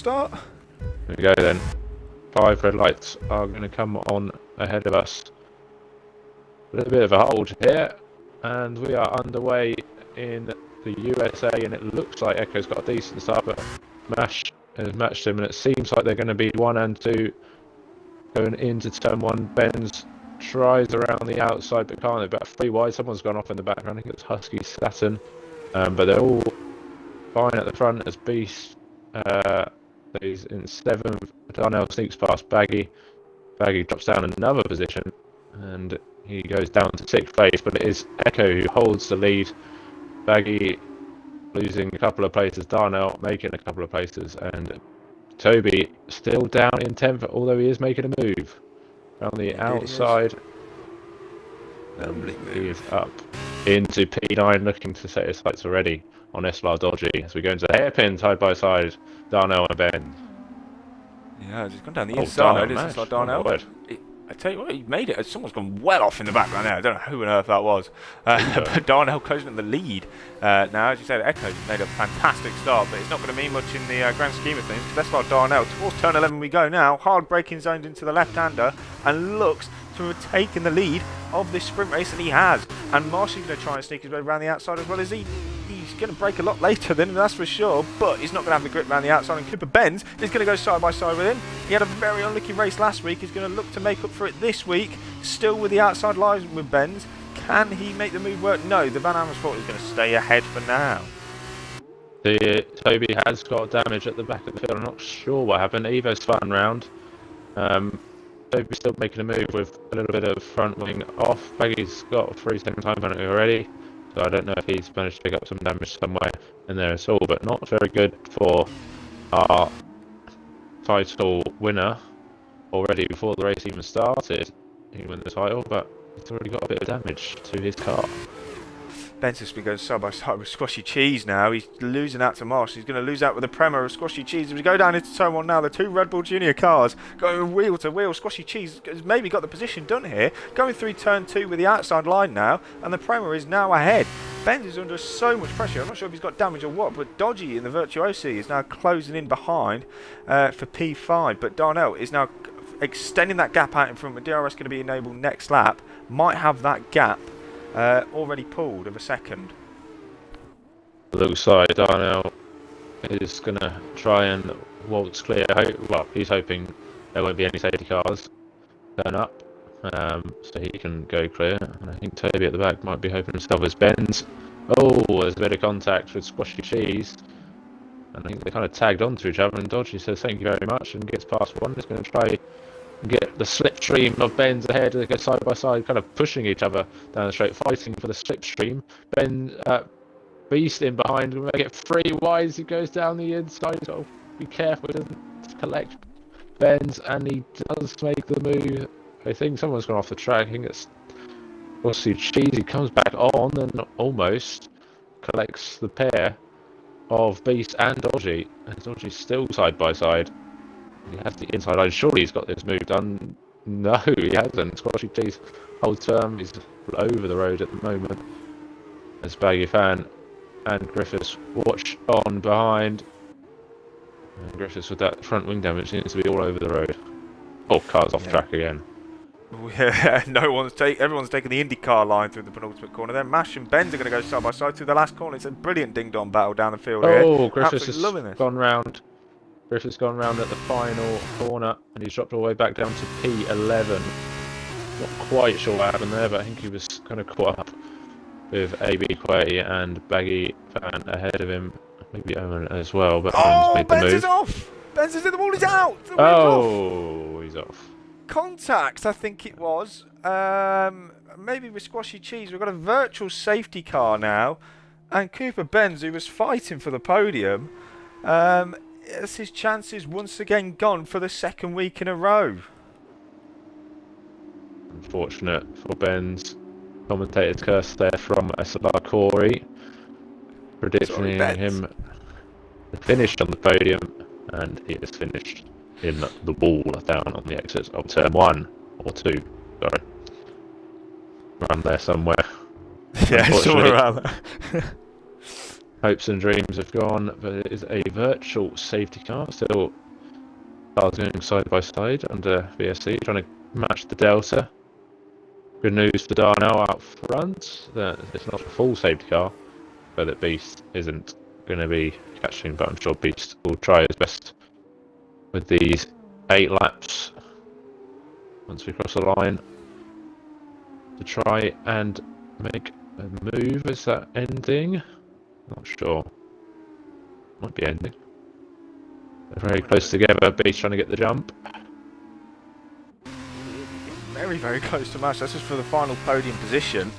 start. There we go then. 5 red lights are going to come on ahead of us. A little bit of a hold here, and we are underway in the USA, and it looks like Echo's got a decent start, but Mash has matched him, and it seems like they're going to be 1 and 2 going into turn 1. Benz tries around the outside, but can't. They're about 3 wide. Someone's gone off in the background. I think it's Husky Saturn, but they're all fine at the front as Beast. He's in 7th. Darnell sneaks past Baggy. Baggy drops down another position, and he goes down to 6th place, but it is Echo who holds the lead. Baggy losing a couple of places, Darnell making a couple of places, and Toby still down in 10th, although he is making a move around the outside. He is up into P9, looking to set his sights already on SLR Dodgy as we go into the hairpin side by side. Darnell and Ben. Yeah, he's gone down the inside. It's like Darnell. I tell you what, he made it. Someone's gone well off in the background there. I don't know who on earth that was. But Darnell closing in the lead. Now, as you said, Echo's made a fantastic start, but it's not going to mean much in the grand scheme of things, because that's like Darnell. Towards turn 11 we go now. Hard braking zoned into the left-hander, and looks to have taken the lead of this sprint race, and he has. And Marshall's going to try and sneak his way around the outside as well as he. He's going to break a lot later than him, that's for sure, but he's not going to have the grip around the outside, and Cooper Benz is going to go side by side with him. He had a very unlucky race last week. He's going to look to make up for it this week, still with the outside lines with Benz. Can he make the move work? No, the Van Amersfoort is going to stay ahead for now. Toby has got damage at the back of the field. I'm not sure what happened. Evo's spun round. Toby's still making a move with a little bit of front wing off. Baggy's got a 3-second time penalty already, so I don't know if he's managed to pick up some damage somewhere in there at all, but not very good for our title winner already before the race even started. He won the title, but he's already got a bit of damage to his car. Ben's just been going side by side with Squashy Cheese now. He's losing out to Marsh. He's going to lose out with the Prema of Squashy Cheese. As we go down into turn 1 now, the 2 Red Bull Junior cars going wheel to wheel. Squashy Cheese has maybe got the position done here. Going through turn 2 with the outside line now, and the Prema is now ahead. Benz is under so much pressure. I'm not sure if he's got damage or what, but Dodgy in the Virtuosi is now closing in behind for P5. But Darnell is now extending that gap out in front, with DRS going to be enabled next lap. Might have that gap already pulled of a second. Looks like Darnell is going to try and waltz clear. Well, he's hoping there won't be any safety cars turn up, so he can go clear. And I think Toby at the back might be hoping himself as Benz. Oh, there's a bit of contact with Squashy Cheese. And I think they kind of tagged onto each other, and Dodgy says thank you very much and gets past one. He's going to try get the slipstream of Ben's ahead. They go side by side, kind of pushing each other down the straight, fighting for the slipstream. Beast in behind, we get 3 wides. He goes down the inside, so be careful he doesn't collect Ben's, and he does make the move. I think someone's gone off the track. I think it's obviously Cheese. He comes back on and almost collects the pair of Beast and Dodgy, and Dodgy's still side by side. He has the inside line. Surely he's got this move done. No, he hasn't. Squashy Cheese holds firm. He's over the road at the moment. As Baggy Fan and Griffiths watch on behind. And Griffiths with that front wing damage seems to be all over the road. Oh, car's off track again. Yeah, everyone's taking the IndyCar line through the penultimate corner. Then Mash and Benz are going to go side by side through the last corner. It's a brilliant ding-dong battle down the field here. Oh, Griffiths has gone round. Griffiths gone round at the final corner, and he's dropped all the way back down to P11. Not quite sure what happened there, but I think he was kind of caught up with AB Quay and Baggy Fan ahead of him. Maybe Owen as well, but Owen's made the move. Benz is off! Benz is in the wall, he's out! He's off. Contact, I think it was. Maybe with Squashy Cheese. We've got a virtual safety car now, and Cooper Benz, who was fighting for the podium, has his chances once again gone for the 2nd week in a row. Unfortunate for Ben's. Commentator's curse there from SLR Corey, predicting him to finish on the podium, and he is finished in the wall down on the exit of turn 1 or 2. Sorry, around there somewhere. Yeah, somewhere around there. hopes and dreams have gone, but it is a virtual safety car. Still cars going side by side under VSC, trying to match the Delta. Good news for Darnell out front that it's not a full safety car, but that Beast isn't going to be catching, but I'm sure Beast will try his best with these 8 laps once we cross the line to try and make a move. Is that ending? Not sure. Might be ending. They're very close together. Beast trying to get the jump. Very, very close to match. That's just for the final podium position.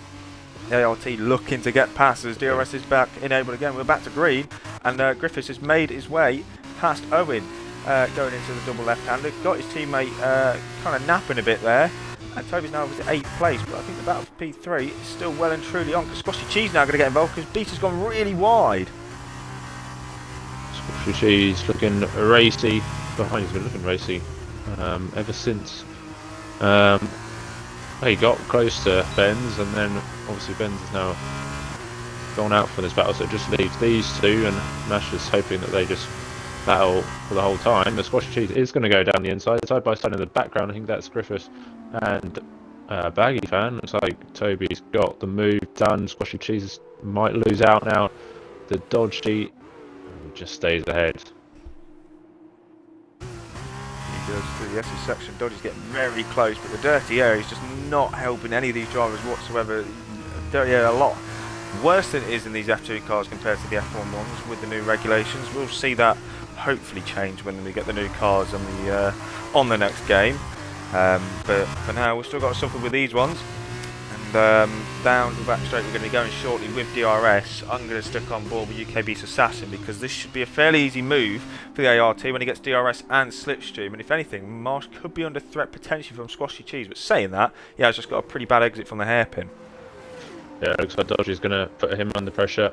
The ART looking to get past as DRS is back enabled again. We're back to green, and Griffiths has made his way past Owen, going into the double left-hander. Got his teammate kind of napping a bit there, and Toby's now over to 8th place. But I think the battle for P3 is still well and truly on, because Squashy Cheese now going to get involved because Beast has gone really wide. Squashy Cheese looking racy. Behind he's been looking racy ever since. He got close to Benz, and then obviously Benz has now gone out for this battle, so it just leaves these two, and Nash is hoping that they just battle for the whole time. The Squashy Cheese is going to go down the inside, side by side in the background. I think that's Griffiths and Baggy Fan. Looks like Toby's got the move done. Squashy Cheese might lose out now. The Dodgy just stays ahead. Through the SS section, Dodgy's getting very close, but the dirty air is just not helping any of these drivers whatsoever. Dirty air a lot worse than it is in these F2 cars compared to the F1 ones with the new regulations. We'll see that hopefully change when we get the new cars on the next game. But for now, we've still got to suffer with these ones. And down the back straight, we're going to be going shortly with DRS. I'm going to stick on board with UKB's Assassin because this should be a fairly easy move for the ART when he gets DRS and Slipstream. And if anything, Marsh could be under threat potentially from Squashy Cheese. But saying that, yeah, he's just got a pretty bad exit from the hairpin. Yeah, it looks like Dodgy's going to put him under pressure.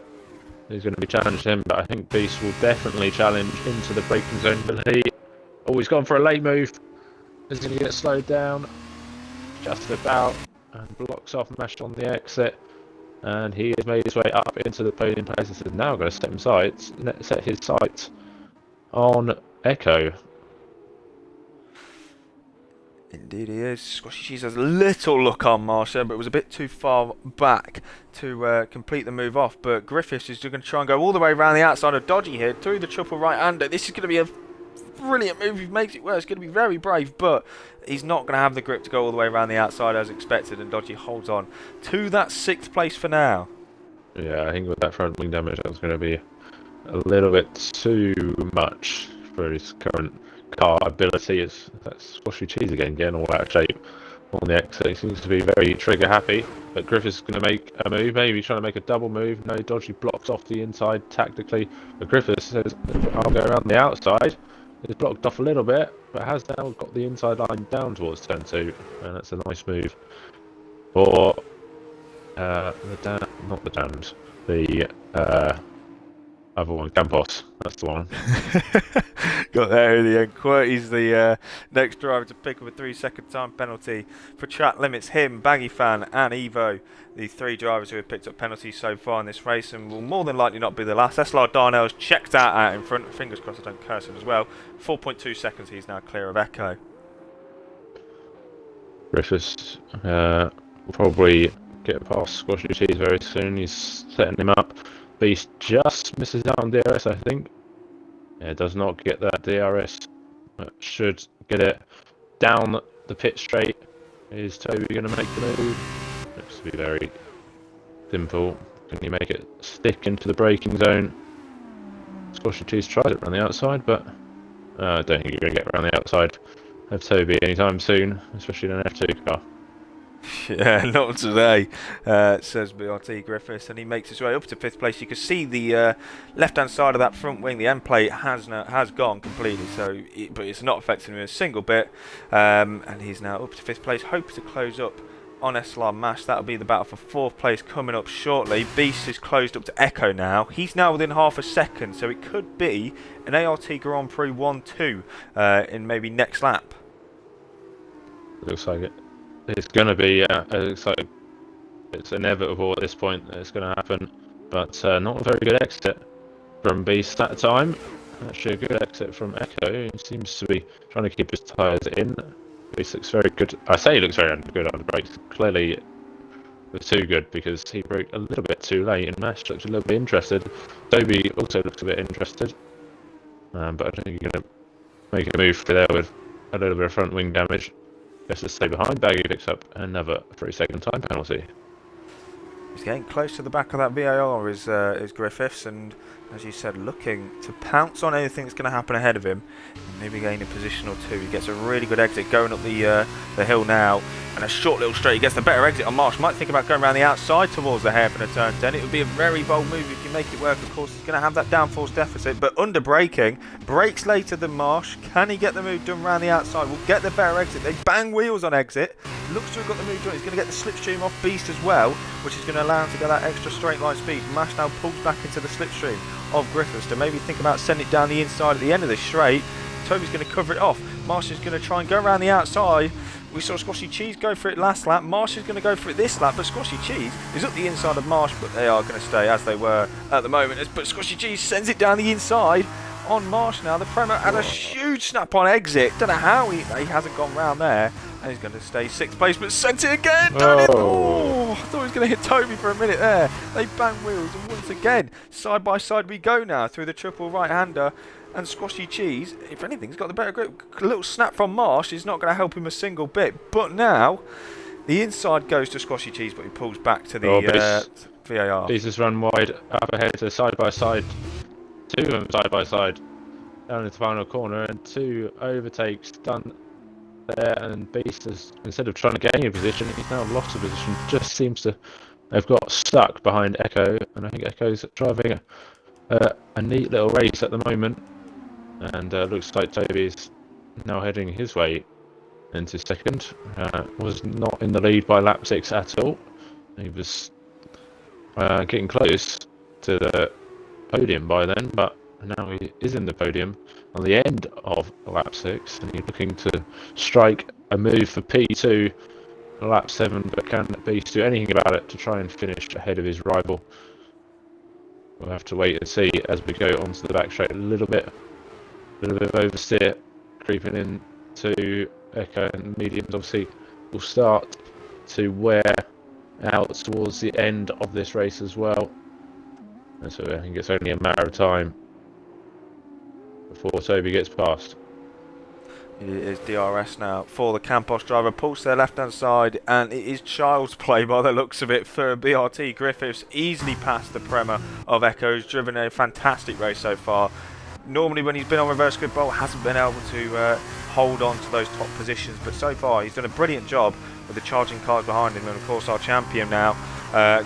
He's going to be challenging him, but I think Beast will definitely challenge into the braking zone. But he's gone for a late move. He's going to get slowed down just about. And blocks off Mash on the exit, and he has made his way up into the podium place. This is now going to set his sights on Echo. Indeed he is. Squashy Cheese has a little look on Marsha, but it was a bit too far back to complete the move off. But Griffiths is going to try and go all the way around the outside of Dodgy here through the triple right-hander. This is going to be a brilliant move. He makes it work. It's going to be very brave, but he's not going to have the grip to go all the way around the outside as expected, and Dodgy holds on to that 6th place for now. Yeah, I think with that front wing damage, that's going to be a little bit too much for his current car ability. That's Squashy Cheese again, getting all out of shape on the exit. He seems to be very trigger happy, but Griffiths is going to make a move, maybe trying to make a double move. No, Dodgy blocks off the inside tactically, but Griffiths says, I'll go around the outside. It's blocked off a little bit, but has now got the inside line down towards turn 2, and that's a nice move for the other one, Campos. That's the one. Got there in the end. QWERTY's the next driver to pick up a 3-second time penalty for track limits. Him, Baggy Fan, and Evo, the 3 drivers who have picked up penalties so far in this race, and will more than likely not be the last. SLR Darnell's checked that out in front. Fingers crossed I don't curse him as well. 4.2 seconds. He's now clear of Echo. Griffiths will probably get past Squashy Cheese very soon. He's setting him up. Beast just misses out on DRS, I think. Yeah, does not get that DRS. Should get it down the pit straight. Is Toby going to make the move? Looks to be very simple. Can he make it stick into the braking zone? Squashy Cheese tried it around the outside, but I don't think you're going to get around the outside of Toby anytime soon, especially in an F2 car. Yeah, not today, says BRT Griffiths, and he makes his way up to 5th place. You can see the left-hand side of that front wing, the end plate has gone completely, but it's not affecting him a single bit, and he's now up to 5th place. Hopes to close up on SLR Mash. That'll be the battle for 4th place coming up shortly. Beast is closed up to Echo now. He's now within half a second, so it could be an ART Grand Prix 1-2 in maybe next lap. Looks like it. It's going to be, it's inevitable at this point that it's going to happen. but not a very good exit from Beast that time. Actually, a good exit from Echo. He seems to be trying to keep his tyres in. Beast looks very good. I say he looks very good on the brakes. Clearly, it was too good because he broke a little bit too late, and Mesh looks a little bit interested. Toby also looks a bit interested, but I don't think he's going to make a move there with a little bit of front wing damage. Just to stay behind. Baggy picks up another 3-second time penalty. He's getting close to the back of that VAR is Griffiths, and as you said, looking to pounce on anything that's going to happen ahead of him. Maybe gain a position or two. He gets a really good exit going up the hill now, and a short little straight. He gets the better exit on Marsh. Might think about going around the outside towards the hairpin of turn 10. It would be a very bold move if you make it work. Of course, he's going to have that downforce deficit, but under braking, brakes later than Marsh. Can he get the move done around the outside? We'll get the better exit. They bang wheels on exit. Looks to have got the move done. He's going to get the slipstream off Beast as well, which is going to allow him to get that extra straight line speed. Mash now pulls back into the slipstream of Griffiths to maybe think about sending it down the inside at the end of this straight. Toby's going to cover it off. Marsh is going to try and go around the outside. We saw Squashy Cheese go for it last lap. Marsh is going to go for it this lap, but Squashy Cheese is up the inside of Marsh, but they are going to stay as they were at the moment. But Squashy Cheese sends it down the inside on Marsh now. The Prema had a huge snap on exit. Don't know how he hasn't gone round there. And he's going to stay 6th place, but sent it again. Oh, I thought he was going to hit Toby for a minute there. They bang wheels, and once again, side by side we go now through the triple right-hander. And Squashy Cheese, if anything, he's got the better grip. A little snap from Marsh is not going to help him a single bit. But now, the inside goes to Squashy Cheese, but he pulls back to the VAR. Beast has run wide up ahead to side by side. 2 of them side by side down in the final corner, and 2 overtakes done there. And Beast has, instead of trying to gain a position, he's now lost a position. Just seems to have got stuck behind Echo, and I think Echo's driving a neat little race at the moment. And looks like Toby's now heading his way into second. Was not in the lead by lap 6 at all. He was getting close to the podium by then, but now he is in the podium on the end of lap 6, and he's looking to strike a move for P2 lap 7, but can Beast do anything about it to try and finish ahead of his rival? We'll have to wait and see as we go onto the back straight. A little bit of oversteer creeping in to Echo, and mediums obviously will start to wear out towards the end of this race as well. And so I think it's only a matter of time before Toby gets past. It is DRS now for the Campos driver. Pulls to their left-hand side, and it is child's play by the looks of it for BRT. Griffiths easily past the Prema of Echo. He's driven a fantastic race so far. Normally when he's been on reverse grid bowl, hasn't been able to hold on to those top positions, but so far he's done a brilliant job with the charging cars behind him. And of course our champion now,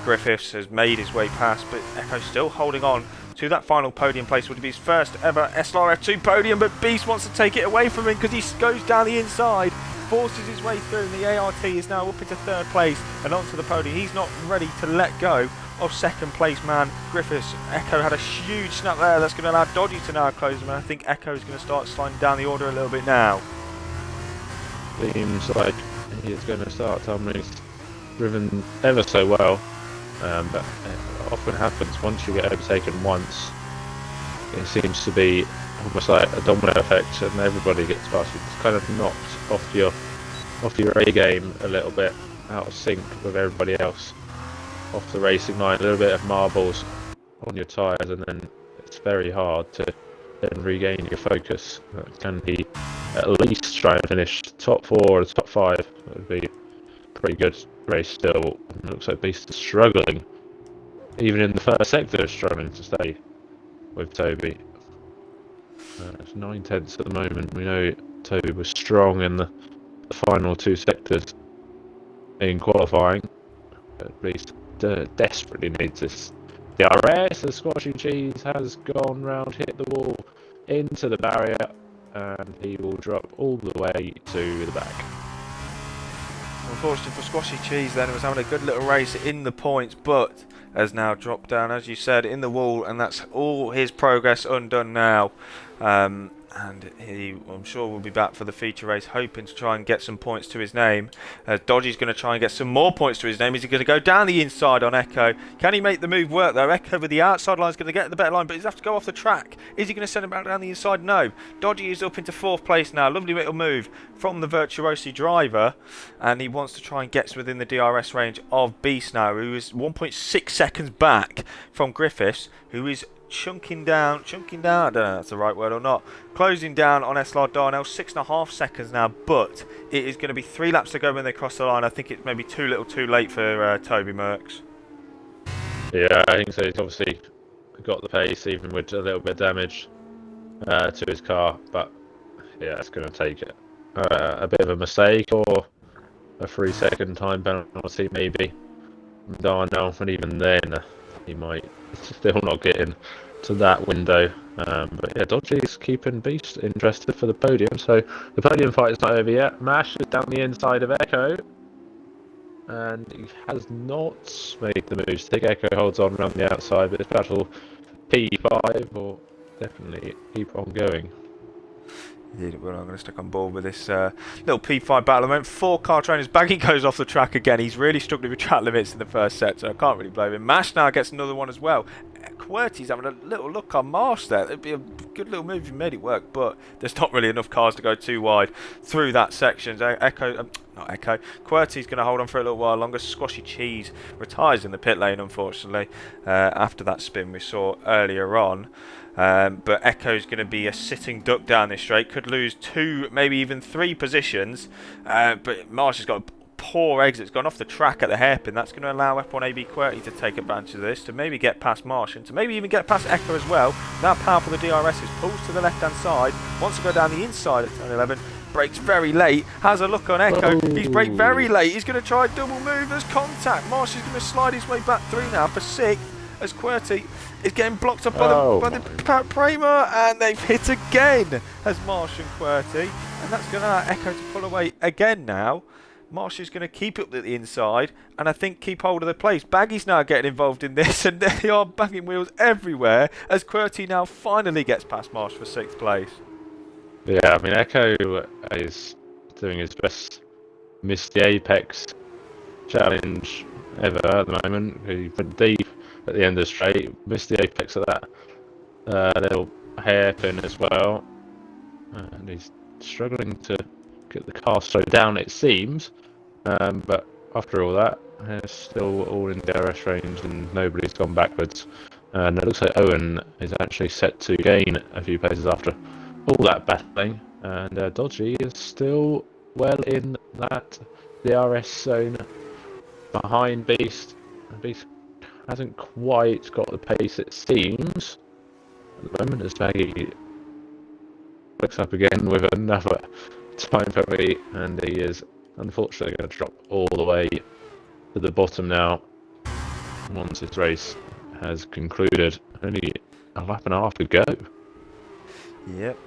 Griffiths, has made his way past, but Echo's still holding on to that final podium place. Would be his first ever SLRF2 podium, but Beast wants to take it away from him because he goes down the inside, forces his way through, and the ART is now up into 3rd place and onto the podium. He's not ready to let go of 2nd place man Griffiths. Echo had a huge snap there that's going to allow Dodgy to now close him, and I think Echo is going to start sliding down the order a little bit now. Seems like he is going to start. He's driven ever so well, but it often happens once you get overtaken once. It seems to be almost like a domino effect, and everybody gets past you. It's kind of knocked off your A game a little bit, out of sync with everybody else. Off the racing line, a little bit of marbles on your tyres, and then it's very hard to then regain your focus. Can he at least try and finish top 4 or top 5? That would be a pretty good race still. It looks like Beast is struggling. Even in the first sector, struggling to stay with Toby. It's 9/10 at the moment. We know Toby was strong in the final 2 sectors in qualifying, but Beast desperately needs this DRS. The Squashy Cheese has gone round, hit the wall, into the barrier, and he will drop all the way to the back. Unfortunately for Squashy Cheese then, he was having a good little race in the points, but has now dropped down, as you said, in the wall, and that's all his progress undone now. And I'm sure, will be back for the feature race, hoping to try and get some points to his name. Dodgy's going to try and get some more points to his name. Is he going to go down the inside on Echo? Can he make the move work though? Echo with the outside line is going to get the better line, but he's have to go off the track. Is he going to send him back down the inside? No. Dodgy is up into 4th place now. Lovely little move from the Virtuosi driver, and he wants to try and get within the DRS range of Beast now, who is 1.6 seconds back from Griffiths, who is chunking down, I don't know if that's the right word or not, closing down on SLR Darnell, 6.5 seconds now, but it is going to be 3 laps to go when they cross the line. I think it's maybe too little too late for Toby Merckx. Yeah, I think so. He's obviously got the pace, even with a little bit of damage to his car, but yeah, it's going to take a bit of a mistake or a 3-second time penalty maybe from Darnell, and even then he might still not get in to that window. But yeah, Dodgy's keeping Beast interested for the podium, so the podium fight is not over yet. Mash is down the inside of Echo, and he has not made the moves. I think Echo holds on around the outside, but it's battle P5 will definitely keep on going. Indeed, well, I'm going to stick on board with this little P5 battle. I mean, 4 car trainers. Baggy goes off the track again. He's really struggling with track limits in the first set, so I can't really blame him. Mash now gets another one as well. QWERTY's having a little look on Marsh there. It'd be a good little move if you made it work, but there's not really enough cars to go too wide through that section. QWERTY's going to hold on for a little while longer. Squashy Cheese retires in the pit lane, unfortunately, after that spin we saw earlier on. But Echo's going to be a sitting duck down this straight. Could lose 2, maybe even 3 positions. But Marsh has got a poor exit. It's gone off the track at the hairpin. That's going to allow F1AB QWERTY to take advantage of this, to maybe get past Marsh, and to maybe even get past Echo as well. That powerful the DRS is. Pulls to the left-hand side. Wants to go down the inside at turn 11. Brakes very late. Has a look on Echo. He's braked very late. He's going to try a double move. There's contact. Marsh is going to slide his way back through now for 6th, as QWERTY is getting blocked up by the Prema, and they've hit again as Marsh and QWERTY, and that's going to allow Echo to pull away again now. Marsh is going to keep up at the inside, and I think keep hold of the place. Baggy's now getting involved in this, and they are banging wheels everywhere as QWERTY now finally gets past Marsh for 6th place. Yeah, I mean, Echo is doing his best Miss the Apex challenge ever at the moment. He went deep at the end of the straight, missed the apex of that little hairpin as well, and he's struggling to get the car slowed down, it seems, but after all that, it's still all in DRS range and nobody's gone backwards, and it looks like Owen is actually set to gain a few places after all that battling, and Dodgy is still well in that DRS zone behind Beast. Beast hasn't quite got the pace, it seems, at the moment, as Baggy looks up again with another time penalty, and he is unfortunately going to drop all the way to the bottom now once his race has concluded. Only a lap and a half to go. Yep.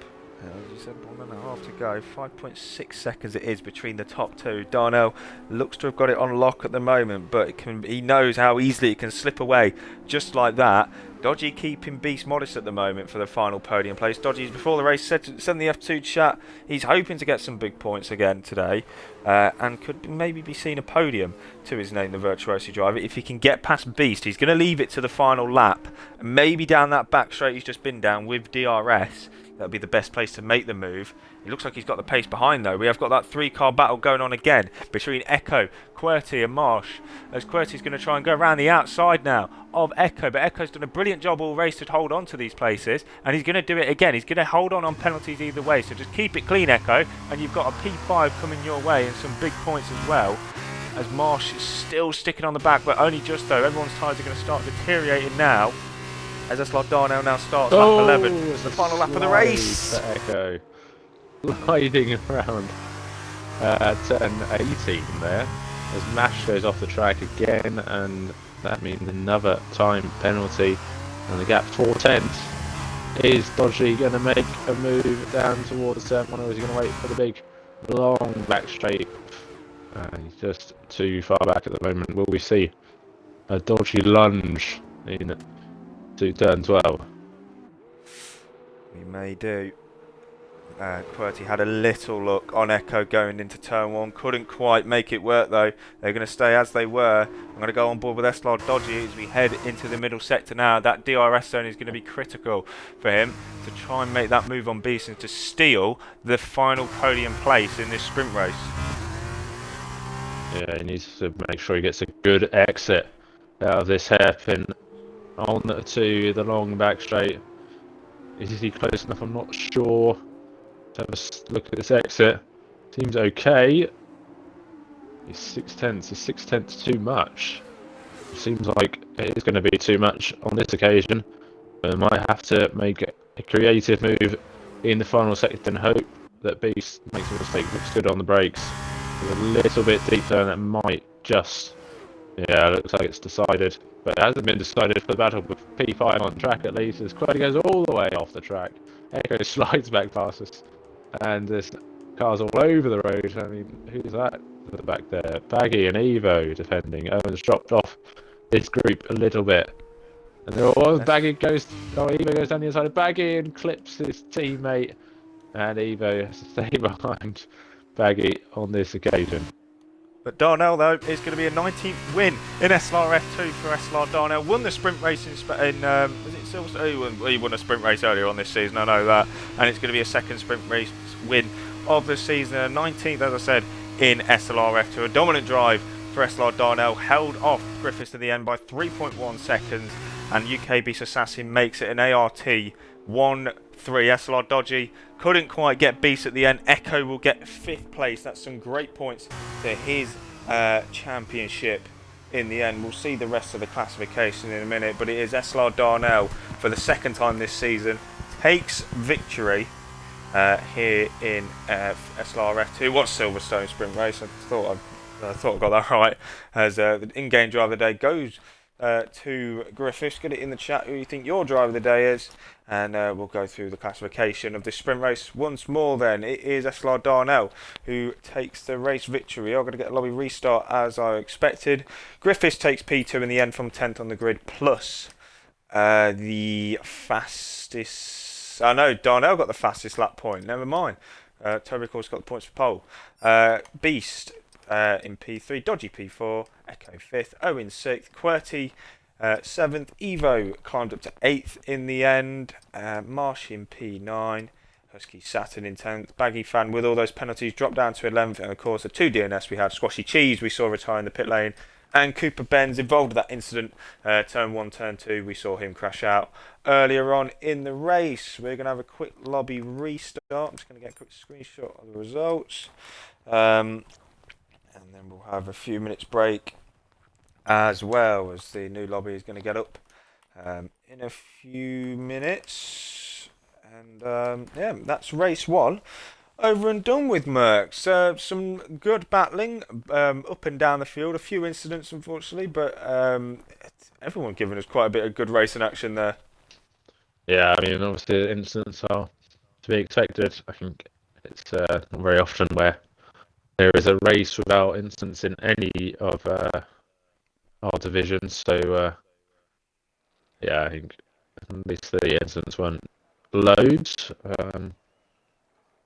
As you said, 1.5 to go. 5.6 seconds it is between the top 2. Darnell looks to have got it on lock at the moment, but he knows how easily it can slip away just like that. Dodgy keeping Beast modest at the moment for the final podium place. Dodgy, before the race, said in the F2 chat he's hoping to get some big points again today, and could maybe be seeing a podium to his name, the Virtuosi driver. If he can get past Beast, he's going to leave it to the final lap, maybe down that back straight he's just been down with DRS. That'll be the best place to make the move. It looks like he's got the pace behind though. We have got that 3-car battle going on again between Echo, QWERTY and Marsh, as QWERTY's going to try and go around the outside now of Echo, but Echo's done a brilliant job all race to hold on to these places, and he's going to do it again. He's going to hold on penalties either way, so just keep it clean, Echo, and you've got a P5 coming your way and some big points as well, as Marsh is still sticking on the back, but only just though. Everyone's tyres are going to start deteriorating now, as SLR Darnell now starts lap 11. It's the final lap of the race. Echo gliding around turn 18 there, as Mash goes off the track again, and that means another time penalty, and the gap 4 tenths. Is Dodgy going to make a move down towards turn 1, or is he going to wait for the big long back straight? He's just too far back at the moment. Will we see a Dodgy lunge in to turn 12? We may do. QWERTY had a little look on Echo going into turn 1. Couldn't quite make it work though. They're going to stay as they were. I'm going to go on board with SLR Dodgy as we head into the middle sector now. That DRS zone is going to be critical for him to try and make that move on Beeson to steal the final podium place in this sprint race. Yeah, he needs to make sure he gets a good exit out of this hairpin on to the long back straight. Is he close enough? I'm not sure. Let's have a look at this exit. Seems okay. He's 6/10. Is 6/10 too much? Seems like it is going to be too much on this occasion. But I might have to make a creative move in the final sector and hope that Beast makes a mistake, looks good on the brakes. A little bit deeper, and that might just... Yeah, looks like it's decided. But it hasn't been decided for the battle with P5 on track at least, as QWERTY goes all the way off the track. Echo slides back past us, and there's cars all over the road. I mean, who's that at the back there? Baggy and Evo defending. Owen's dropped off this group a little bit. And there was Baggy goes... Oh, Evo goes down the inside of Baggy and clips his teammate. And Evo has to stay behind Baggy on this occasion. But Darnell, though, is going to be a 19th win in SLRF2 for SLR Darnell. Won the sprint race in was it Silverstone? Oh, he won a sprint race earlier on this season, I know that. And it's going to be a second sprint race win of the season. 19th, as I said, in SLRF2. A dominant drive for SLR Darnell. Held off Griffiths to the end by 3.1 seconds. And UK Beast Assassin makes it an ART 1-3. SLR Dodgy couldn't quite get Beast at the end. Echo will get 5th place. That's some great points to his championship in the end. We'll see the rest of the classification in a minute, but it is SLR Darnell for the second time this season takes victory here in SLRF2. It was Silverstone sprint race. I thought I got that right. As the in-game driver of the day goes to Griffiths. Get it in the chat who you think your driver of the day is, and we'll go through the classification of this sprint race once more. Then it is SLR Darnell who takes the race victory. I'm going to get a lobby restart as I expected. Griffiths takes P2 in the end from 10th on the grid, plus the fastest... I know Darnell got the fastest lap point, never mind. Toby Course got the points for pole. Beast in P3, Dodgy P4, Echo 5th, Owen 6th, QWERTY 7th, Evo climbed up to 8th in the end, Marsh in P9, Husky Saturn in 10th, Baggy Fan with all those penalties dropped down to 11th, and of course the 2 DNS we had, Squashy Cheese we saw retire in the pit lane, and Cooper Benz involved in that incident, turn 1, turn 2, we saw him crash out earlier on in the race. We're going to have a quick lobby restart. I'm just going to get a quick screenshot of the results. And then we'll have a few minutes break as well, as the new lobby is going to get up in a few minutes. And yeah, that's race 1 over and done with, Mercs. Some good battling up and down the field. A few incidents, unfortunately, but everyone giving us quite a bit of good racing action there. Yeah, I mean, obviously the incidents are to be expected. I think it's not very often where there is a race without incidents in any of our divisions. So yeah, I think at least the incidents weren't loads.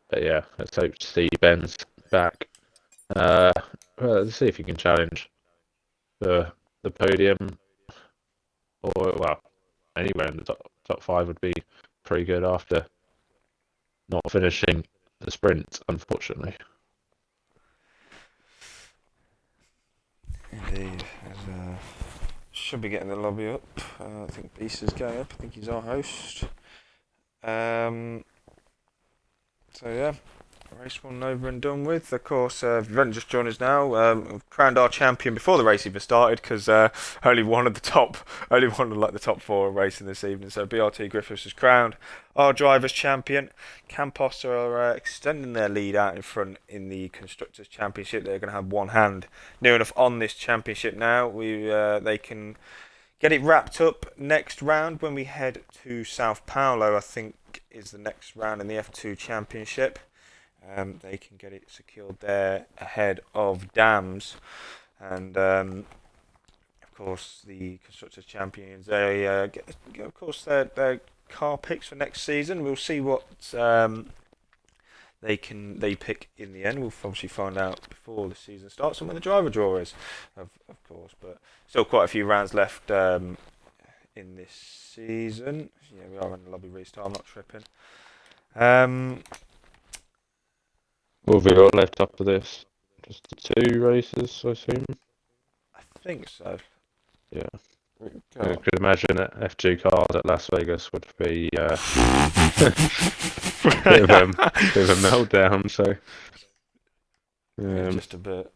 But yeah, let's hope to see Ben's back. Well, let's see if he can challenge the podium, or well, anywhere in the top 5 would be pretty good after not finishing the sprint, unfortunately. Indeed. Should be getting the lobby up. I think Beast is going up. I think he's our host. So yeah, race 1 over and done with. Of course, if you've only just joined us now, we've crowned our champion before the race even started, because only one of the top 4 are racing this evening. So BRT Griffiths is crowned our drivers' champion. Campos are extending their lead out in front in the Constructors' Championship. They're going to have one hand near enough on this championship now. They can get it wrapped up next round when we head to Sao Paulo, I think is the next round in the F2 Championship. They can get it secured there ahead of Dams. And of course the Constructors' Champions, they get, of course, their car picks for next season. We'll see what they pick in the end. We'll obviously find out before the season starts and when the driver draw is, of course. But still quite a few rounds left in this season. Yeah, we are in the lobby restart. I'm not tripping. What have we got left after this? Just the 2 races, I assume. I think so. Yeah. I could imagine that FG cars at Las Vegas would be a bit of a meltdown. So just a bit.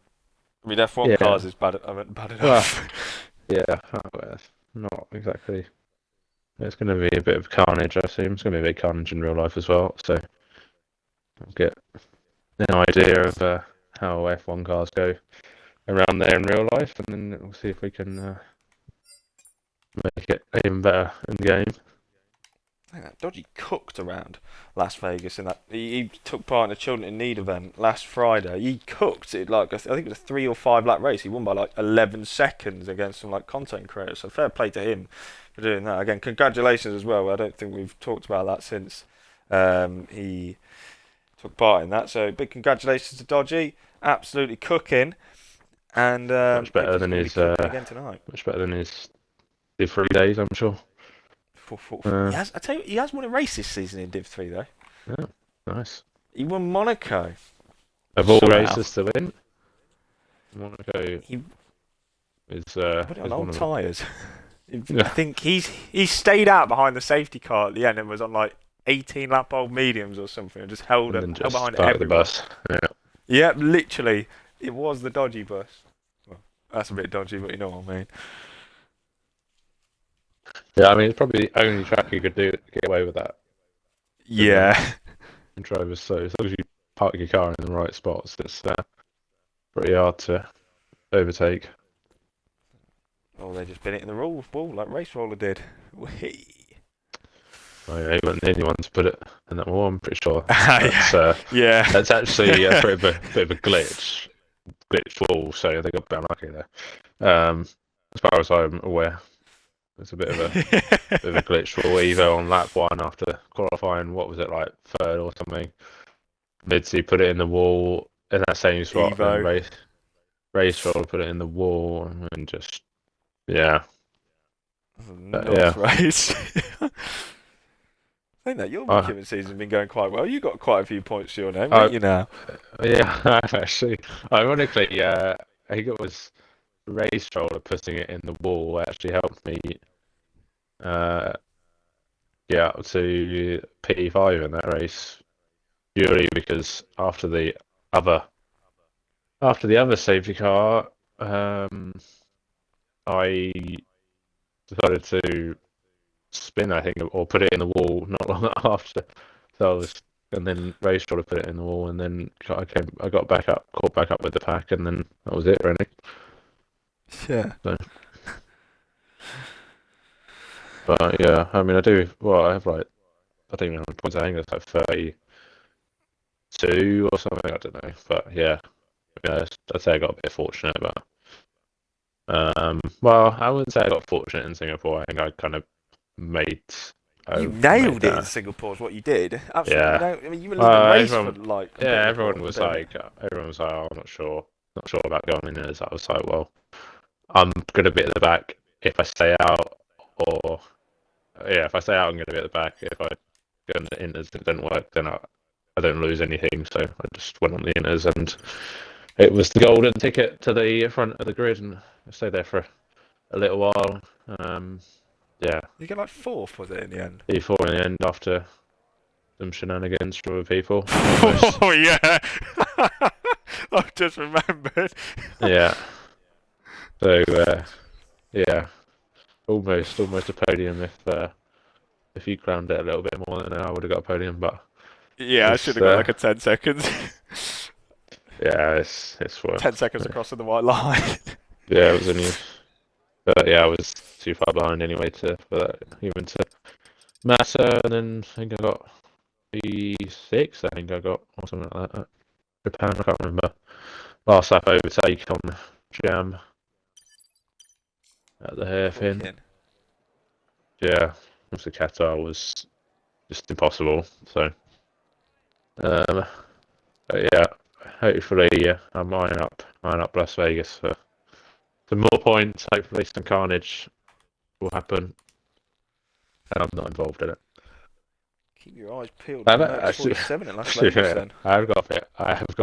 I mean, F1 cars is bad enough. Well, not exactly. It's going to be a bit of carnage, I assume. It's going to be a bit of carnage in real life as well. So I'll get an idea of how F1 cars go around there in real life, and then we'll see if we can make it even better in the game. I think that Dodgy cooked around Las Vegas in that. He took part in a Children in Need event last Friday. He cooked it like I think it was a 3 or 5 lap race. He won by like 11 seconds against some like content creators. So fair play to him for doing that. Again, congratulations as well. I don't think we've talked about that since he took part in that. So big congratulations to Dodgy. Absolutely cooking. And much better than his again tonight. Much better than his 3 days, I'm sure. I tell you, he has won a race this season in Div 3 though. Yeah, nice. He won Monaco. Of all races to win, Monaco is put it on old tyres. I think he stayed out behind the safety car at the end and was on like 18 lap old mediums or something and just held behind everyone. The bus. Yeah, literally, it was the dodgy bus. Well, that's a bit dodgy, but you know what I mean. Yeah, I mean it's probably the only track you could get away with that. Yeah. And drivers, so as long as you park your car in the right spots, it's pretty hard to overtake. Oh, they just been it in the wall like Race Roller did. Oh, yeah, he wasn't the only one to put it in that wall. I'm pretty sure. That's actually a bit of a glitch wall. So they got a bit unlucky there. As far as I'm aware. It's a bit of a glitch for Evo on lap 1 after qualifying. What was it, like 3rd or something? Midsy put it in the wall in that same spot. And race roll put it in the wall and just race. I think that your McKibben season's been going quite well. You got quite a few points to your name, haven't you now? Yeah, actually. Ironically, I think it was race roller putting it in the wall actually helped me get up to P5 in that race, purely because after the other safety car, I decided to spin, I think, or put it in the wall not long after. So and then race roller put it in the wall, and then I got back up, caught back up with the pack, and then that was it, really. Yeah. So. But yeah, I mean, I have like, I think how many points I think it's like 32 or something, I don't know. But yeah, I'd say I got a bit fortunate, but well, I wouldn't say I got fortunate in Singapore. I think I kind of made. You nailed it in Singapore. Is what you did. Absolutely. Yeah. I mean, you were leading the race for like. Yeah, everyone was like, oh, I'm not sure about going in. I was like, well, I'm gonna be at the back if I stay out, or if I stay out, I'm gonna be at the back. If I go in the inners and it doesn't work, then I don't lose anything. So I just went on the inners, and it was the golden ticket to the front of the grid, and I stayed there for a little while. Yeah. You get like 4th, was it, in the end? P4 in the end after some shenanigans from other people. Oh yeah, I've just remembered. Yeah. So yeah, almost a podium if you crowned it a little bit more, then I would have got a podium. But yeah, I should have got like a 10 seconds. Yeah, it's 10 seconds across the white line. Yeah, it was only. But yeah, I was too far behind anyway for that even to matter. And then I think I got P6. I think I got or something like that. Japan, I can't remember. Last lap overtake on Jam at the hairpin. Yeah, the Qatar was just impossible. So Yeah, hopefully I'll mine up Las Vegas for some more points. Hopefully some carnage will happen, and I'm not involved in it. Keep your eyes peeled for Mercs 47 in Las Vegas then. I have got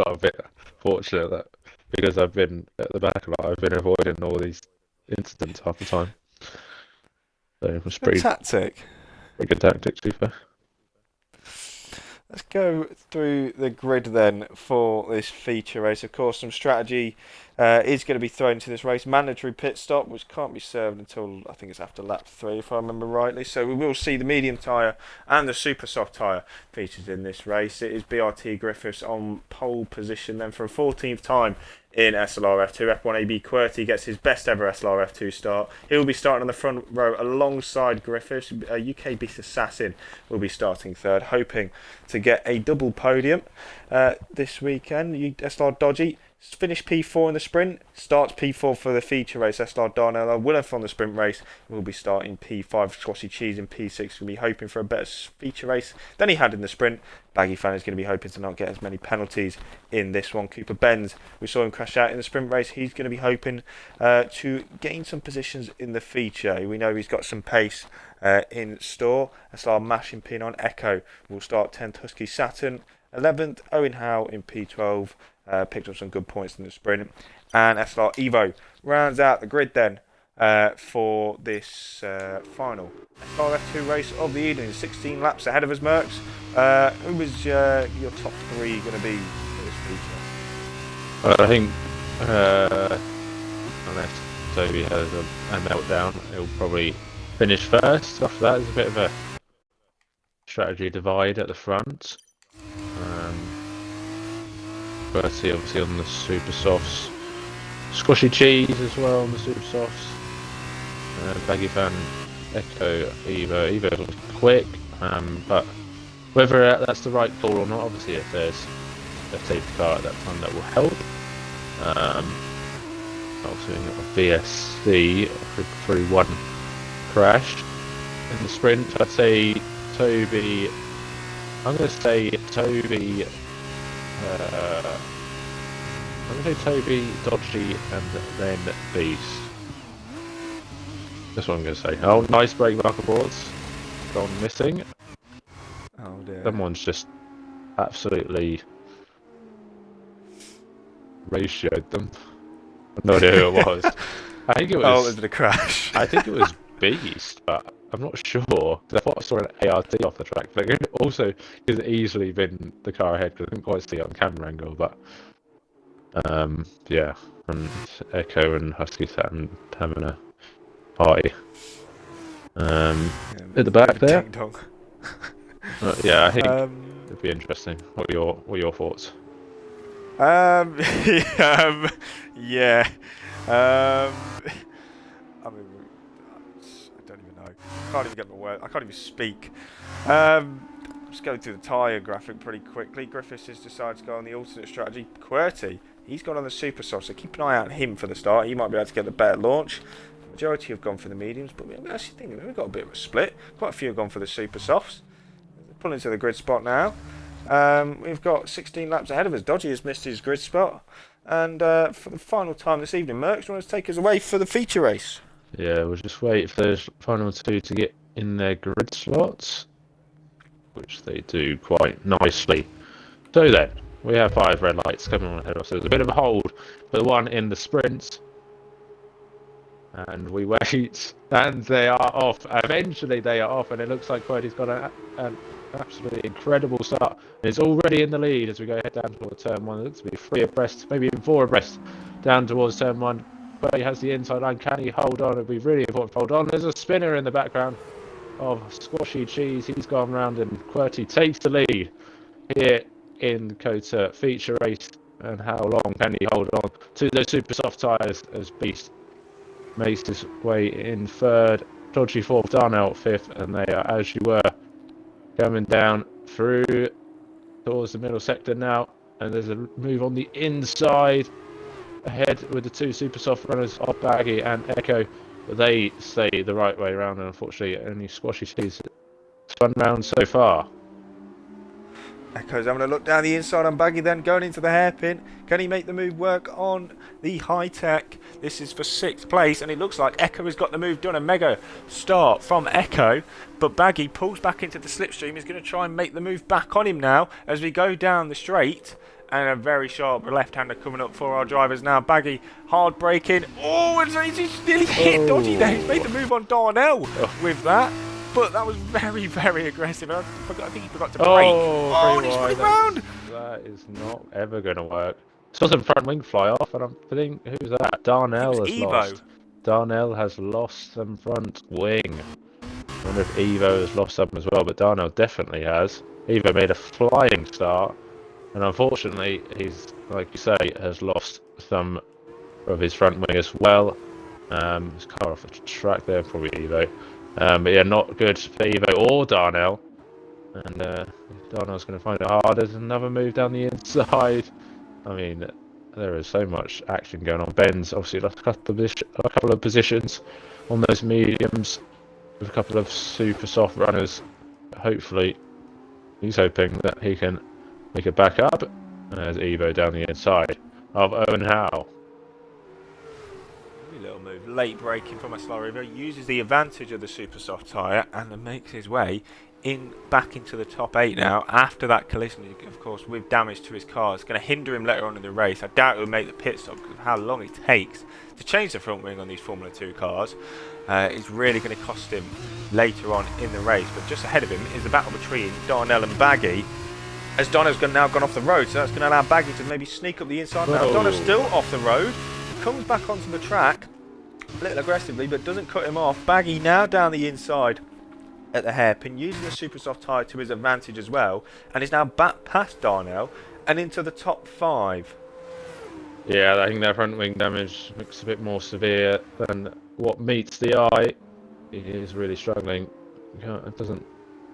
a bit fortunate that because I've been at the back a lot, I've been avoiding all these incidents half the time. So it was pretty tactic. Pretty good tactic, to be fair. Let's go through the grid then for this feature race. Of course, some strategy is going to be thrown into this race. Mandatory pit stop, which can't be served until I think it's after lap 3, if I remember rightly. So we will see the medium tyre and the super soft tyre featured in this race. It is BRT Griffiths on pole position then for a 14th time in SLRF2. F1 AB QWERTY gets his best ever SLRF2 start. He'll be starting on the front row alongside Griffiths. UK Beast Assassin will be starting third, hoping to get a double podium this weekend. SLR Dodgy finished P4 in the sprint, starts P4 for the feature race. SLR Darnell winner from the sprint race will be starting P5. Squashy Cheese in P6 will be hoping for a better feature race than he had in the sprint. Baggy Fan is going to be hoping to not get as many penalties in this one. Cooper Benz, we saw him crash out in the sprint race. He's going to be hoping to gain some positions in the feature. We know he's got some pace in store. SLR Mash in P9. Echo will start 10th. Husky Saturn 11th. Owen Howe in P12. Picked up some good points in the sprint. And SLR Evo rounds out the grid then for this final SLRF2 race of the evening. 16 laps ahead of us, Mercs. Who was your top 3 going to be for this feature? I think unless Toby has a meltdown, he'll probably finish first. After that, there's a bit of a strategy divide at the front. QWERTY obviously on the super softs. Squashy Cheese as well on the super softs. Baggy Fan, Echo, Evo was quick, but whether that's the right call or not, obviously if there's a safety car at that time that will help. Also got a VSC 3-1 crash in the sprint. I'd say Toby. I'm going to say Toby. I'm going to say Toby, Dodgy, and then Beast. That's what I'm going to say. Oh, nice brake marker boards. Gone missing. Oh dear. Someone's just absolutely ratioed them. I've no idea who it was. I think it was. Oh, there's a crash. I think it was Beast, but I'm not sure. I thought I saw an ART off the track. But it also could have easily been the car ahead because I couldn't quite see it on camera angle. But yeah, and Echo and Husky Saturn having a party at the back there. Yeah, I think it'd be interesting. What are your thoughts? Yeah. I mean, I don't even know. I can't even get my word. I can't even speak. Just going through the tyre graphic pretty quickly. Griffiths has decided to go on the alternate strategy. QWERTY, he's gone on the super soft, so keep an eye out on him for the start. He might be able to get the better launch. The majority have gone for the mediums, but I'm actually thinking we've got a bit of a split. Quite a few have gone for the super softs. Pulling into the grid spot now. We've got 16 laps ahead of us. Dodgy has missed his grid spot. And for the final time this evening, Mercs, want to take us away for the feature race? Yeah, we'll just wait for those final two to get in their grid slots, which they do quite nicely. So then, we have 5 red lights coming on ahead of us. There's a bit of a hold for the one in the sprint. And we wait, and they are off. Eventually they are off, and it looks like QWERTY's got an absolutely incredible start. And it's already in the lead as we go head down towards turn 1. It looks to be 3 abreast, maybe even 4 abreast down towards turn 1. QWERTY has the inside line. Can he hold on? It'll be really important to hold on. There's a spinner in the background of Squashy Cheese. He's gone round, and QWERTY takes the lead here in the COTA feature race. And how long can he hold on to those super soft tyres as Beast makes his way in 3rd, Dodgy 4th, Darnell 5th, and they are, as you were, coming down through towards the middle sector now. And there's a move on the inside ahead with the 2 super soft runners of Baggy and Echo, but they stay the right way around, and unfortunately only Squashy Cheese spun round so far. Echo's having a look down the inside on Baggy, then going into the hairpin. Can he make the move work on the high-tech? This is for 6th place, and it looks like Echo has got the move done. A mega start from Echo, but Baggy pulls back into the slipstream. He's going to try and make the move back on him now as we go down the straight. And a very sharp left-hander coming up for our drivers now. Baggy, hard braking. Oh, and he's nearly hit Dodgy there. He's made the move on Darnell with that. But that was very, very aggressive. I think he forgot to brake. Oh, and he's spinning round. That is not ever going to work. Saw some front wing fly off, and I'm thinking, who's that? Darnell has lost. Darnell has lost some front wing. I wonder if Evo has lost some as well, but Darnell definitely has. Evo made a flying start, and unfortunately, he's, like you say, has lost some of his front wing as well. His car off the track there, probably Evo. But yeah, not good for Evo or Darnell. And Darnell's going to find it hard. There's another move down the inside. I mean, there is so much action going on. Ben's obviously lost a couple of positions on those mediums with a couple of super soft runners. Hopefully, he's hoping that he can make it back up. And there's Evo down the inside of Owen Howe. Little move, late braking from SLRF2, uses the advantage of the super soft tyre and then makes his way back into the top 8 now after that collision, of course, with damage to his car. It's going to hinder him later on in the race. I doubt he'll make the pit stop because of how long it takes to change the front wing on these Formula 2 cars. It's really going to cost him later on in the race. But just ahead of him is the battle between Darnell and Baggy, as Darnell's now gone off the road, so that's going to allow Baggy to maybe sneak up the inside. Now Darnell's still off the road. Comes back onto the track a little aggressively, but doesn't cut him off. Baggy now down the inside at the hairpin, using the super soft tyre to his advantage as well, and is now back past Darnell and into the top 5. Yeah, I think that front wing damage looks a bit more severe than what meets the eye. He is really struggling. It doesn't.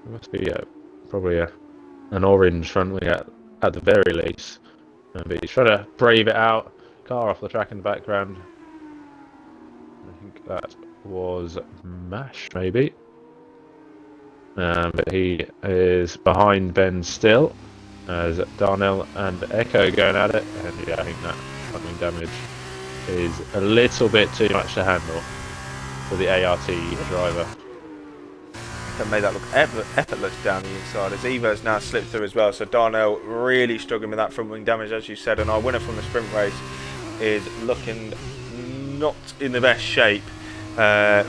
It must be probably an orange front wing at the very least. But he's trying to brave it out. Car off the track in the background. I think that was Mash, maybe. But he is behind Ben still, as Darnell and Echo going at it. And yeah, I think that front wing damage is a little bit too much to handle for the ART driver. Can make that look effortless down the inside, as Evo's now slipped through as well. So Darnell really struggling with that front wing damage, as you said, and our winner from the sprint race is looking not in the best shape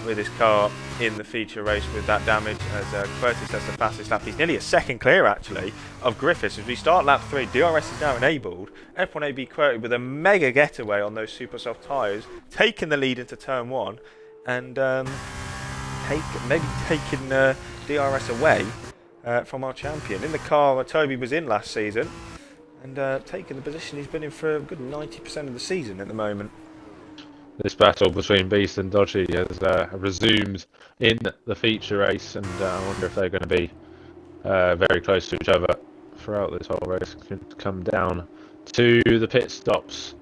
with his car in the feature race with that damage, as Curtis has the fastest lap. He's nearly a second clear actually of Griffiths as we start lap 3. DRS is now enabled. F1AB Querty with a mega getaway on those super soft tyres, taking the lead into turn 1 and maybe taking DRS away from our champion. In the car Toby was in last season, and taking the position he's been in for a good 90% of the season at the moment. This battle between Beast and Dodgy has resumed in the feature race, and I wonder if they're going to be very close to each other throughout this whole race. Could come down to the pit stops.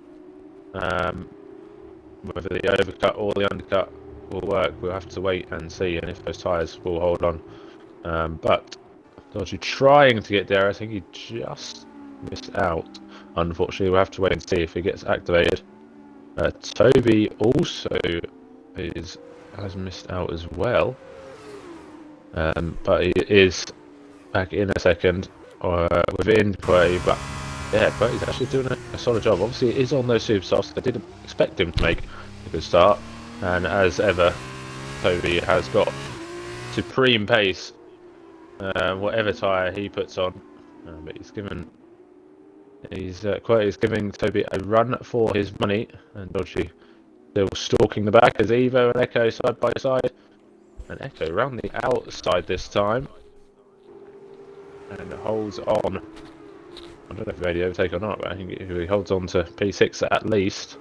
Whether the overcut or the undercut will work, we'll have to wait and see, and if those tyres will hold on. But Dodgy trying to get there, I think he just missed out. Unfortunately, we'll have to wait and see if he gets activated. Toby also has missed out as well, but he is back in a second within Quay. But yeah, Quay's actually doing a solid job. Obviously, it is on those super softs. I didn't expect him to make a good start, and as ever, Toby has got supreme pace, whatever tyre he puts on. But Quay is giving Toby a run for his money, and Dodgy still stalking the back as Evo and Echo side by side, and Echo around the outside this time, and holds on. I don't know if he made the overtake or not, but I think he holds on to P6 at least.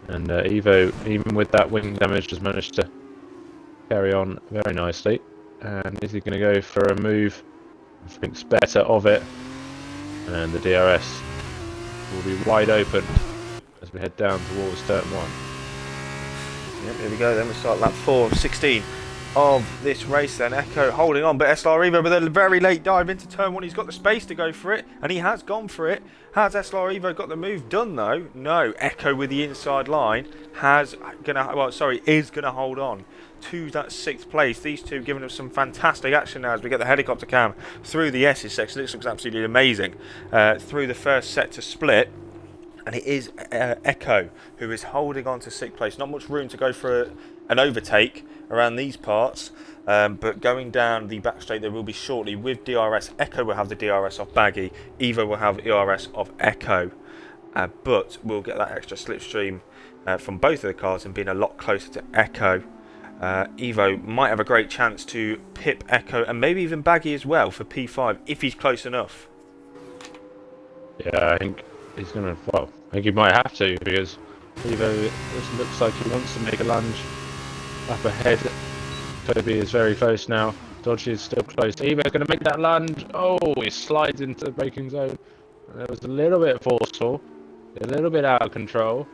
And Evo, even with that wing damage, has managed to carry on very nicely. And is he going to go for a move? Thinks better of it. And the DRS will be wide open as we head down towards turn 1. Yep, here we go then. We start lap 4 of 16 of this race then. Echo holding on, but SLR Evo with a very late dive into turn 1. He's got the space to go for it, and he has gone for it. Has SLR Evo got the move done though? No. Echo with the inside line is gonna hold on to that 6th place. These two giving us some fantastic action now as we get the helicopter cam through the S's section. This looks absolutely amazing through the first set to split. And it is Echo who is holding on to 6th place. Not much room to go for an overtake around these parts, but going down the back straight there will be shortly with DRS. Echo will have the DRS off Baggy, Evo will have ERS off Echo, but we'll get that extra slipstream from both of the cars and being a lot closer to Echo. Evo might have a great chance to pip Echo and maybe even Baggy as well for P5 if he's close enough. Yeah, I think he's going to, well, I think he might have to, because Evo looks like he wants to make a lunge up ahead. Toby is very close now. Dodgy is still close. Evo's going to make that lunge. Oh, he slides into the braking zone. That was a little bit forceful, a little bit out of control.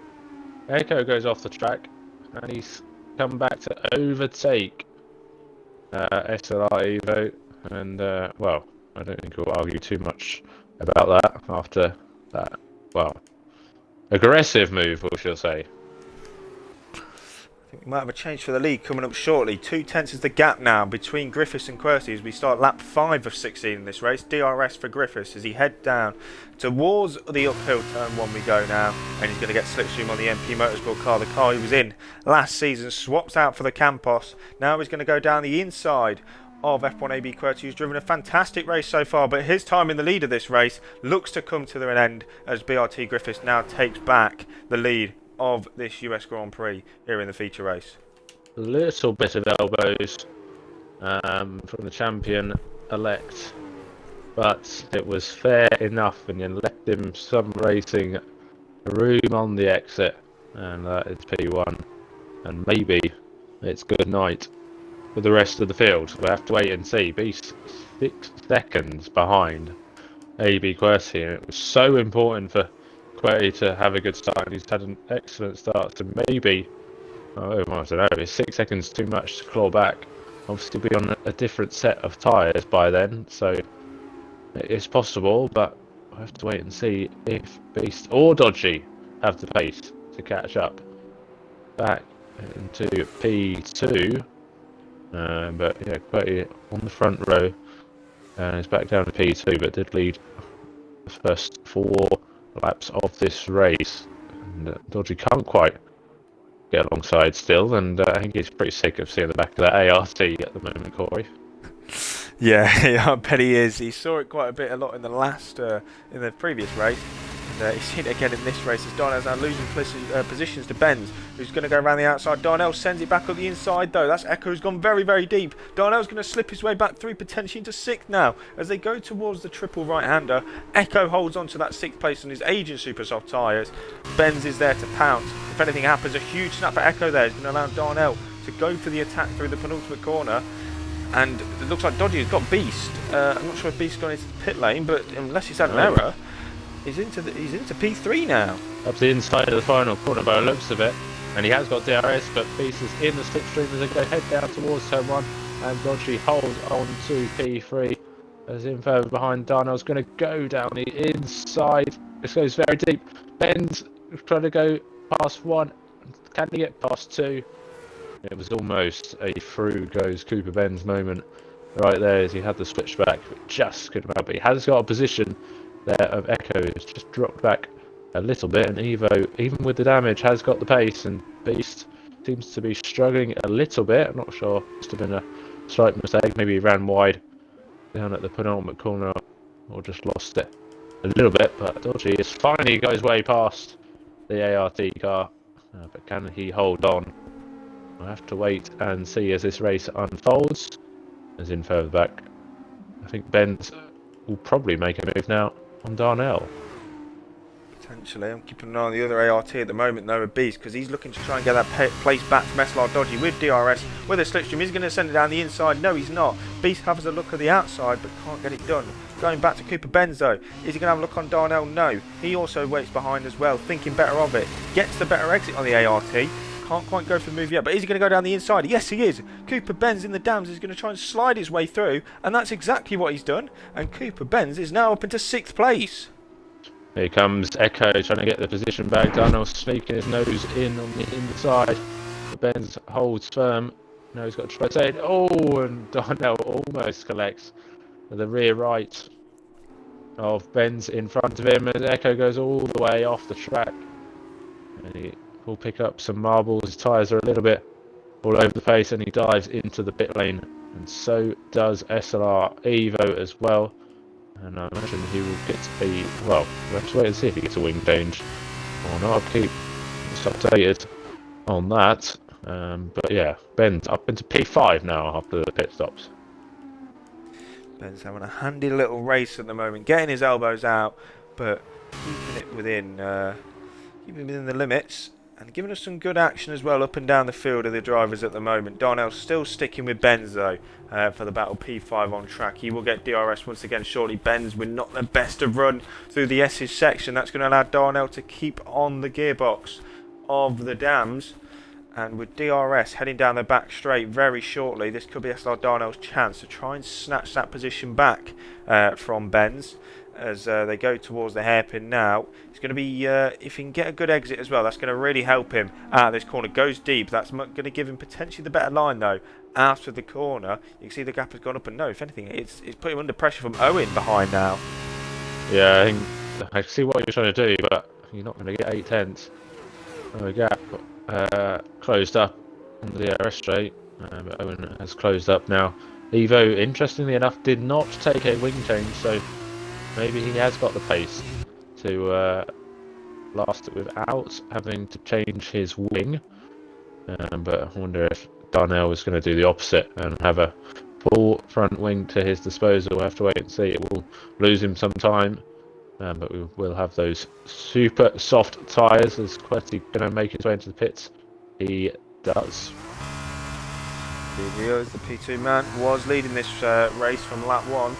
Echo goes off the track, and he's come back to overtake SLR Evo. And, well, I don't think we'll argue too much about that after that, well, aggressive move, we shall say. I think we might have a change for the lead coming up shortly. 2/10 is the gap now between Griffiths and Quercy as we start lap 5 of 16 in this race. DRS for Griffiths as he head down towards the uphill turn 1 we go now, and he's going to get slipstream on the MP Motorsport car, the car he was in last season. Swaps out for the Campos. Now he's going to go down the inside of F1 AB Quercy, who's driven a fantastic race so far, but his time in the lead of this race looks to come to an end as BRT Griffiths now takes back the lead of this US Grand Prix here in the feature race. A little bit of elbows from the champion-elect, but it was fair enough and you left him some racing room on the exit, and that is P1, and maybe it's good night for the rest of the field. We'll have to wait and see. Beast 6 seconds behind AB Quercy, and it was so important for Quercy to have a good start. He's had an excellent start, so maybe, I don't know, it's 6 seconds too much to claw back. Obviously be on a different set of tyres by then, so it's possible, but I have to wait and see if Beast or Dodgy have the pace to catch up. Back into P2, but yeah, Quercy on the front row, and is back down to P2, but did lead the first 4 laps of this race, and Dodgy can't quite get alongside still, and I think he's pretty sick of seeing the back of that ART at the moment, Corey. Yeah, I bet he is. He saw it quite a lot in the previous race. He's seen it again in this race as Darnell's now losing positions to Benz, who's going to go around the outside. Darnell sends it back up the inside though. That's Echo, who's gone very, very deep. Darnell's going to slip his way back through, potentially into 6th now. As they go towards the triple right-hander, Echo holds on to that 6th place on his aging super soft tyres. Benz is there to pounce. If anything happens, a huge snap for Echo there is going to allow Darnell to go for the attack through the penultimate corner. And it looks like Dodgy has got Beast. I'm not sure if Beast's gone into the pit lane, but unless he's had an error, he's into P3 now. Up the inside of the final corner by the looks of it, and he has got DRS, but Beast is in the slipstream as they go head down towards turn 1, and Dodgy holds on to P3 as in further behind. Darnell's going to go down the inside. This goes very deep. Ben's trying to go past 1. Can he get past 2? It was almost a through goes Cooper Benz moment right there as he had the switchback, but just couldn't help it. He has got a position there of Echo, who's just dropped back a little bit, and Evo, even with the damage, has got the pace, and Beast seems to be struggling a little bit. I'm not sure, must have been a slight mistake. Maybe he ran wide down at the penultimate corner or just lost it a little bit, but Dodgy is finally got his way past the ART car, but can he hold on? We'll have to wait and see as this race unfolds. As in further back, I think Benz will probably make a move now on Darnell. Potentially. I'm keeping an eye on the other ART at the moment though, with Beast, because he's looking to try and get that place back from SLR Dodgy with DRS, with a slipstream. He's going to send it down the inside. No, he's not. Beast has a look at the outside, but can't get it done. Going back to Cooper Benz though. Is he going to have a look on Darnell? No. He also waits behind as well, thinking better of it. Gets the better exit on the ART. Can't quite go for the move yet, but is he going to go down the inside? Yes, he is. Cooper Benz in the dams is going to try and slide his way through, and that's exactly what he's done. And Cooper Benz is now up into 6th place. Here comes Echo trying to get the position back. Darnell sneaking his nose in on the inside. Benz holds firm. Now he's got to try to say it. Oh, and Darnell almost collects the rear right of Benz in front of him, as Echo goes all the way off the track. And he will pick up some marbles. His tyres are a little bit all over the place, and he dives into the pit lane. And so does SLR Evo as well. And I imagine he will get a, well, we'll have to wait and see if he gets a wing change or not. I'll keep us updated on that. But yeah, Ben's up into P5 now after the pit stops. Ben's having a handy little race at the moment, getting his elbows out, but keeping it within the limits, and giving us some good action as well up and down the field of the drivers at the moment. Darnell's still sticking with Benz though for the battle P5 on track. He will get DRS once again shortly. Benz with not the best of run through the S's section. That's going to allow Darnell to keep on the gearbox of the dams. And with DRS heading down the back straight very shortly, this could be SLR Darnell's chance to try and snatch that position back from Benz as they go towards the hairpin now. It's going to be, if he can get a good exit as well, that's going to really help him out of this corner. Goes deep. That's going to give him potentially the better line though after the corner. You can see the gap has gone up, and no, if anything, it's put him under pressure from Owen behind now. Yeah, I think I see what you're trying to do, but you're not going to get 8/10. The gap closed up on the DRS straight, but Owen has closed up now. Evo, interestingly enough, did not take a wing change, so maybe he has got the pace to last it without having to change his wing. But I wonder if Darnell is going to do the opposite and have a full front wing to his disposal. We'll have to wait and see. It will lose him some time. But we will have those super soft tyres. Is Quetti going to make his way into the pits? He does. As the P2 man was leading this race from lap 1.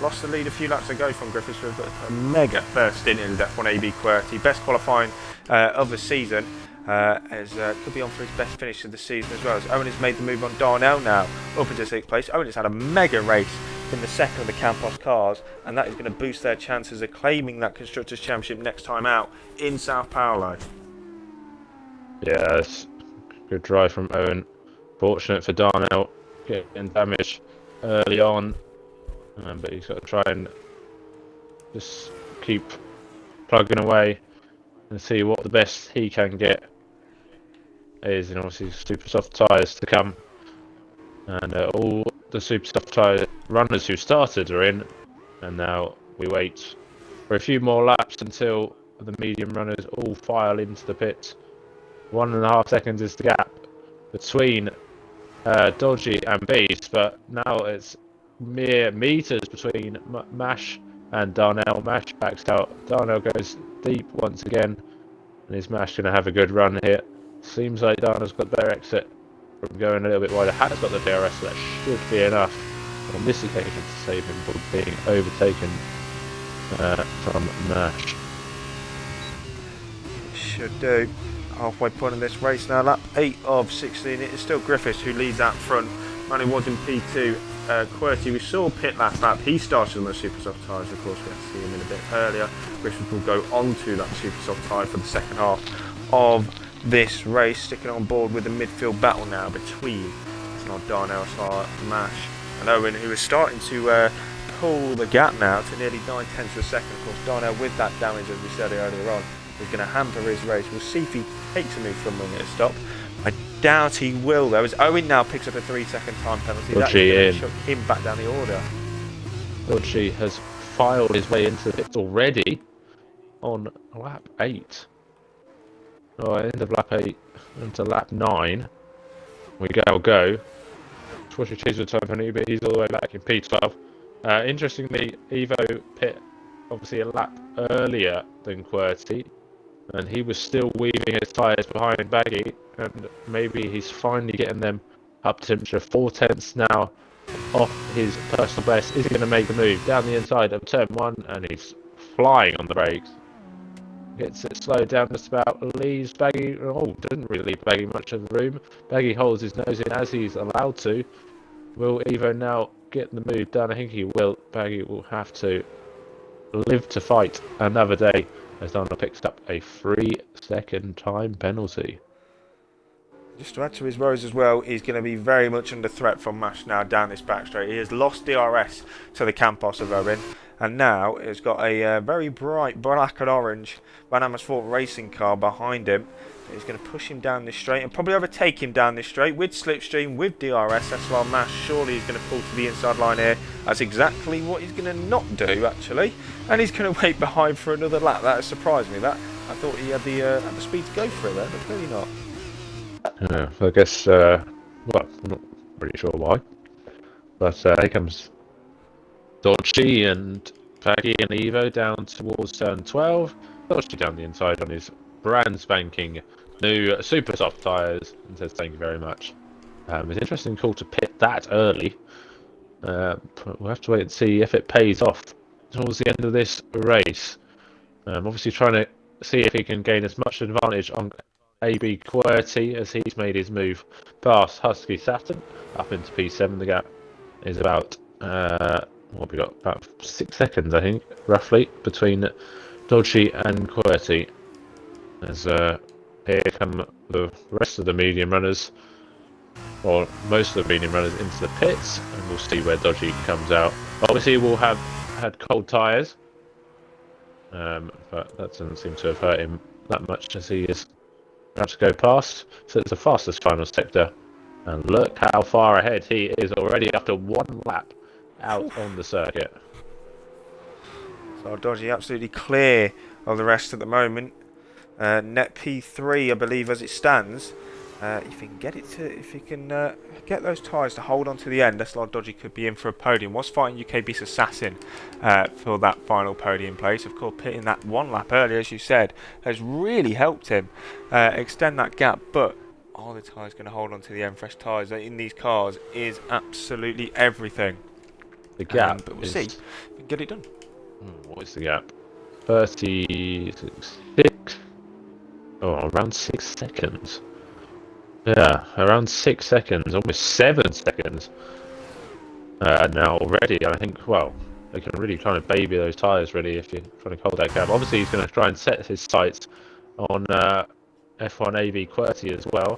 Lost the lead a few laps ago from Griffiths with a mega first stint in the F1 AB QWERTY. Best qualifying of the season. As could be on for his best finish of the season as well. As Owen has made the move on Darnell now up into 6th place. Owen has had a mega race in the second of the Campos cars, and that is going to boost their chances of claiming that Constructors' Championship next time out in Sao Paulo. Yeah, that's a good drive from Owen. Fortunate for Darnell getting damage early on, but he's got to try and just keep plugging away and see what the best he can get is. And obviously super soft tyres to come, and all the super soft tyre runners who started are in, and now we wait for a few more laps until the medium runners all file into the pits. 1.5 seconds is the gap between Dodgy and Beast, but now it's mere meters between Mash and Darnell. Mash backs out. Darnell goes deep once again, and is Mash going to have a good run here? Seems like Darnell's got their exit from going a little bit wider. Has got the DRS, so that should be enough on this occasion to save him from being overtaken from Mash. Should do. Halfway point in this race now, lap 8 of 16. It is still Griffiths who leads out front. Man who was in P2, QWERTY, we saw pit last lap. He started on the super soft tyres, of course. We have to see him in a bit earlier. Griffiths will go on to that super soft tyre for the second half of this race, sticking on board with the midfield battle now between Darnell, Mash and Owen, who is starting to pull the gap now to nearly 9/10 of a second. Of course, Darnell, with that damage, as we said earlier on, is going to hamper his race. We'll see if he takes a move from wing at a stop. I doubt he will though, as Owen now picks up a 3-second time penalty. That is going to chuck him back down the order. Dodgy has filed his way into the pits already on lap 8. Oh, end of lap 8 into lap 9. We go. Twisher Cheese with time penalty, but he's all the way back in P12. Interestingly, Evo pit obviously a lap earlier than QWERTY, and he was still weaving his tyres behind Baggy, and maybe he's finally getting them up to temperature. 4/10 now off his personal best. Is he going to make the move down the inside of turn 1? And he's flying on the brakes. gets it slowed down just about, leaves Baggy, doesn't really leave Baggy much of the room. Baggy holds his nose in as he's allowed to. Will Evo now get the move done? I think he will. Baggy will have to live to fight another day as Donald picks up a 3-second time penalty. Just to add to his woes as well, he's going to be very much under threat from Mash now down this back straight. He has lost DRS to the Campos of Owen, and now he's got a very bright black and orange Van Amersfoort racing car behind him. He's going to push him down this straight and probably overtake him down this straight with slipstream, with DRS. SLR Mash surely he's going to pull to the inside line here. That's exactly what he's going to not do, actually. And he's going to wait behind for another lap. That has surprised me. That I thought he had the speed to go for it there, but clearly not. I guess, well, I'm not really sure why. But here comes Dodgy and Baggy and Evo down towards turn 12. Dodgy down the inside on his brand spanking new super soft tyres and says thank you very much. It's an interesting call to pit that early. But we'll have to wait and see if it pays off towards the end of this race. Obviously trying to see if he can gain as much advantage on AB QWERTY as he's made his move past Husky Saturn up into P7. The gap is about what we got, about 6 seconds, I think, roughly, between Dodgy and QWERTY. As here come the rest of the medium runners, or most of the medium runners, into the pits, and we'll see where Dodgy comes out. Obviously, we'll have had cold tyres, but that doesn't seem to have hurt him that much as he is about to go past. So it's the fastest final sector, and look how far ahead he is already after one lap out on the circuit. So Dodgy absolutely clear of the rest at the moment. Net P3, I believe, as it stands. If he can get those tyres to hold on to the end, SLR Dodgy could be in for a podium. Was fighting UK Beast Assassin for that final podium place. Of course, pitting that one lap earlier, as you said, has really helped him extend that gap. But are the tyres going to hold on to the end? Fresh tyres in these cars is absolutely everything. The gap, but we'll see if we can get it done. What is the gap? 36. Oh, around 6 seconds. Yeah, around 6 seconds, almost 7 seconds. Now already, I think, well, they can really kind of baby those tyres, really, if you're trying to hold that gap. Obviously, he's going to try and set his sights on F1 AV QWERTY as well.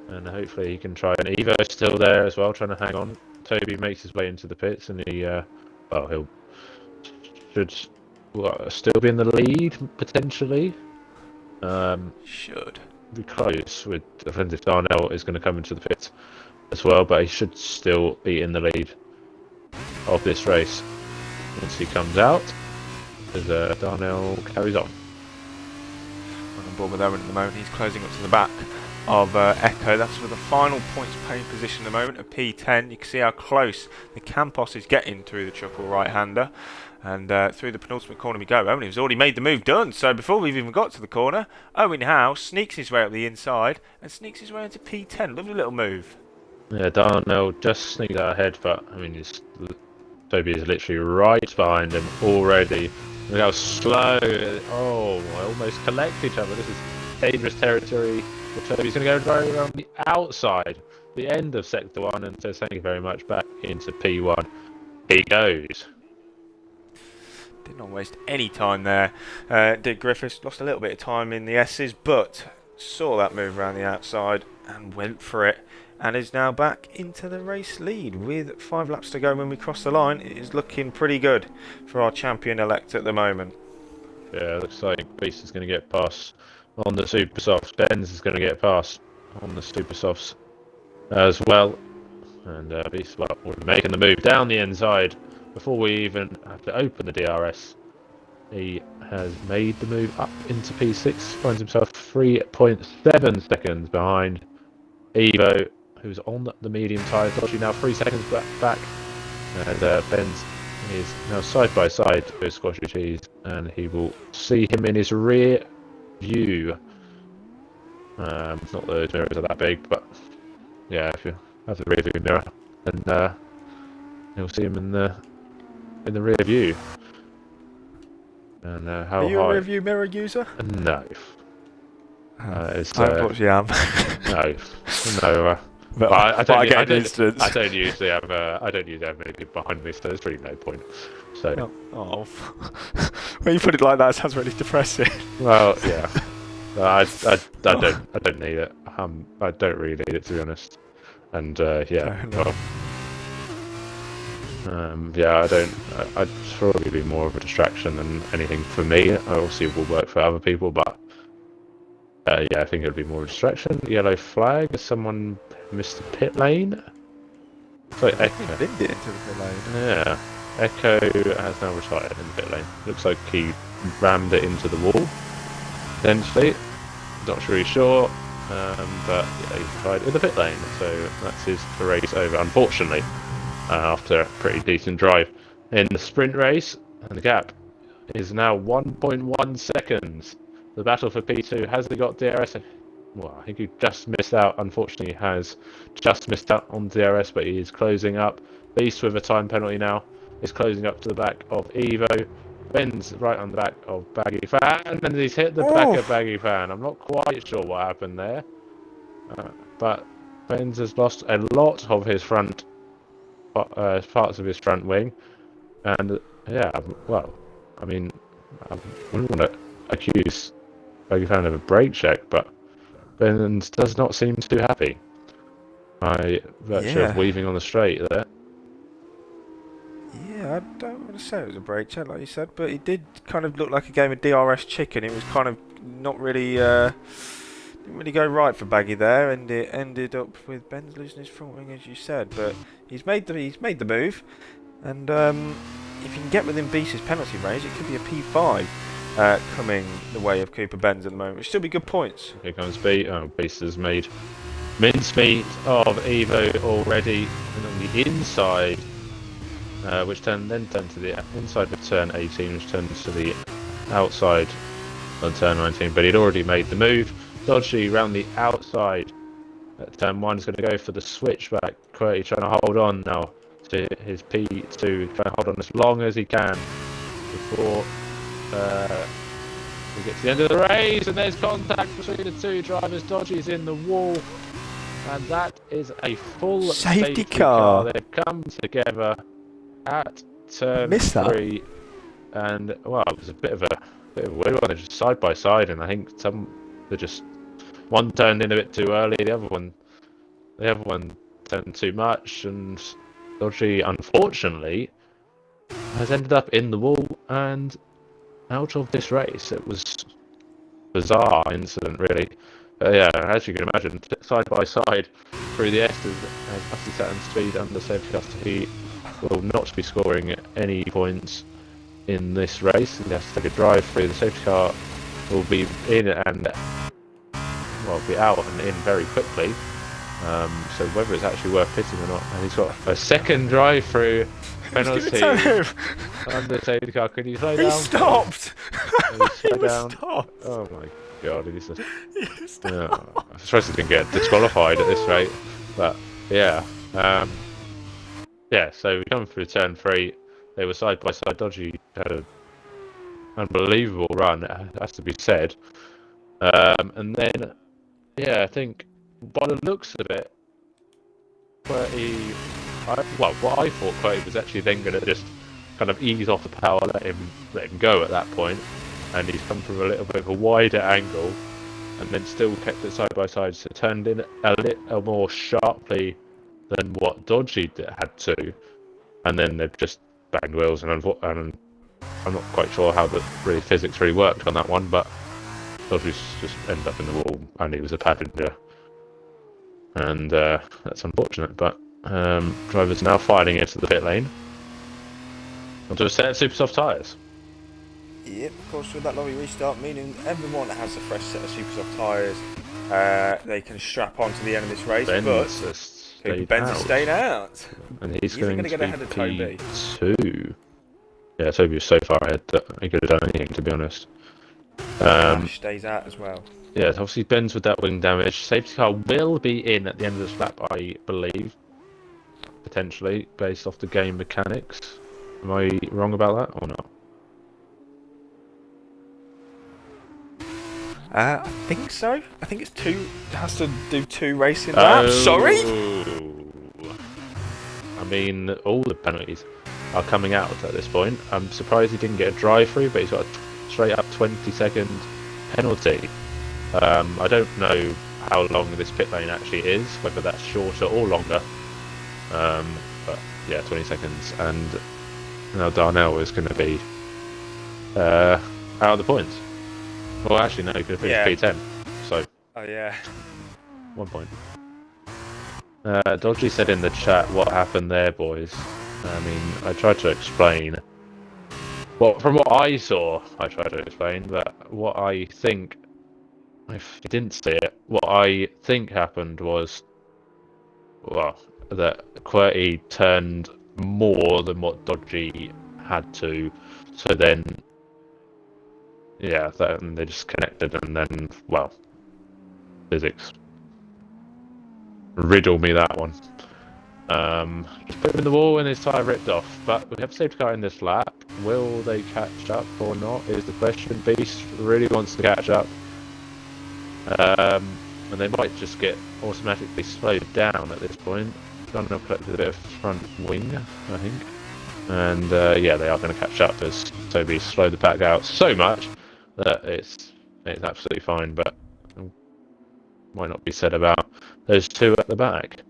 And hopefully he can try, and Evo's still there as well, trying to hang on. Toby makes his way into the pits, and he, well, should still be in the lead, potentially. Should be close. With defensive Darnell is going to come into the pits as well, but he should still be in the lead of this race once he comes out, as Darnell carries on. On board with Owen at the moment. He's closing up to the back of Echo. That's for the final points paying position at the moment, at P10. You can see how close the Campos is getting through the triple right-hander. And through the penultimate corner we go. Owen has already made the move done. So before we've even got to the corner, Owen Howe sneaks his way up the inside and sneaks his way into P10. Lovely little move. Yeah, Darnell just sneaked out ahead, but I mean, Toby is literally right behind him already. Look how slow. Oh, I almost collect each other. This is dangerous territory for Toby. He's going to go right around the outside, the end of Sector 1, and says thank you very much, back into P1. He goes. Did not waste any time there. Dick Griffiths lost a little bit of time in the S's, but saw that move around the outside and went for it, and is now back into the race lead with 5 laps to go when we cross the line. It is looking pretty good for our champion-elect at the moment. Yeah, looks like Beast is going to get past on the Super Softs. Benz is going to get past on the Super Softs as well. And Beast, well, we're making the move down the inside. Before we even have to open the DRS, he has made the move up into P6, finds himself 3.7 seconds behind Evo, who's on the medium tyres. Dodgy now 3 seconds back, and Benz is now side by side with Squashy Cheese, and he will see him in his rear view. Not that those mirrors are that big, but yeah, if you have the rear view mirror, then you'll see him in the rear view. And Are you a rear view mirror user? No. I unfortunately am. No. No. But I get an instance. I don't usually have many people behind me, so there's really no point. So. Oh. When you put it like that, it sounds really depressing. Well, yeah. I don't need it. I don't really need it, to be honest. And yeah. Well, yeah, I'd probably be more of a distraction than anything for me. Obviously, it will work for other people, but yeah, I think it would be more of a distraction. Yellow flag. Has someone missed the pit lane? It's like Echo. He binned it into the pit lane. Yeah. Echo has now retired in the pit lane. Looks like he rammed it into the wall. Potentially. Not really sure. But yeah, he's retired in the pit lane. So that's his race over, unfortunately. After a pretty decent drive in the sprint race, and the gap is now 1.1 seconds. The battle for P2 has he got DRS? Well, I think he just missed out. Unfortunately, has just missed out on DRS, but he is closing up. Beast with a time penalty now is closing up to the back of Evo. Ben's right on the back of Baggy Fan, and he's hit the back of Baggy Fan. I'm not quite sure what happened there, but Ben's has lost a lot of his front. Parts of his front wing, and yeah, well, I mean, I wouldn't want to accuse Baggy Fan of a brake check, but Benz does not seem too happy by virtue of weaving on the straight there. Yeah, I don't want to say it was a brake check, like you said, but it did kind of look like a game of DRS chicken. It was kind of not really, didn't really go right for Baggy there, and it ended up with Ben's losing his front wing, as you said. But he's made the move, and if you can get within Beast's penalty range, it could be a P5 coming the way of Cooper Benz at the moment, which still be good points. Here comes Beast. Oh, Beast has made mincemeat of Evo already, and on the inside. Which then turned to the inside of turn 18, which turns to the outside on turn 19. But he'd already made the move. Dodgy round the outside. At turn 1 is going to go for the switchback. QWERTY trying to hold on now to his P2, trying to hold on as long as he can before we get to the end of the race. And there's contact between the two drivers. Dodgy's in the wall. And that is a full safety car. They've come together at turn 3, and well, it was a bit of a weird one. They're just side by side, and I think they're just one turned in a bit too early, the other one turned too much, and Dodgy unfortunately has ended up in the wall and out of this race. It was a bizarre incident, really. Yeah, as you can imagine, side by side through the S's as Rusty Saturn speed under safety car. He will not be scoring any points in this race. He has to take a drive through. The safety car will be in and be out and in very quickly. So whether it's actually worth pitting or not, and he's got a second drive through penalty under safety car. Can you slow down? He stopped. He stopped. Oh my god! He's just, I'm surprised he didn't get disqualified at this rate, but yeah. Yeah, so we come through turn 3. They were side by side. Dodgy had an unbelievable run, it has to be said. And then, yeah, I think by the looks of it, QWERTY, what I thought QWERTY was actually then going to just kind of ease off the power, let him go at that point, and he's come from a little bit of a wider angle, and then still kept it side by side, so turned in a little more sharply than what Dodgy had to, and then they've just banged wheels, and I'm not quite sure how the physics really worked on that one, but Dodgy's just ended up in the wall, and he was a passenger, and that's unfortunate. But drivers now fighting into the pit lane onto a set of super soft tyres. Yep, of course, with that lorry restart, meaning everyone has a fresh set of super soft tyres. They can strap on to the end of this race, but Ben's has stayed out. And he's going to get ahead of Toby. P2. Yeah, Toby was so far ahead that he could have done anything, to be honest. Stays out as well. Yeah, obviously Ben's with that wing damage. Safety car will be in at the end of this lap, I believe. Potentially, based off the game mechanics. Am I wrong about that or not? I think so. I think it's two. It has to do 2 racing laps. Sorry. I mean, all the penalties are coming out at this point. I'm surprised he didn't get a drive-through, but he's got a straight-up 20-second penalty. I don't know how long this pit lane actually is, whether that's shorter or longer. But yeah, 20 seconds, and now Darnell is going to be out of the points. Well, actually, no, he could have finished P10. So. Oh yeah. 1 point. Dodgy said in the chat, "What happened there, boys?" I mean, I tried to explain. Well, from what I saw, I tried to explain, but what I think, if you didn't see it, what I think happened was, well, that QWERTY turned more than what Dodgy had to, so then, yeah, and they just connected, and then, well, physics. Riddle me that one. Just put him in the wall and his tyre ripped off. But we have a safety car in this lap. Will they catch up or not is the question. Beast really wants to catch up. And they might just get automatically slowed down at this point. Darnell collected a bit of front wing, I think. And yeah, they are going to catch up as Toby slowed the pack out so much that it's absolutely fine, but might not be said about those two at the back.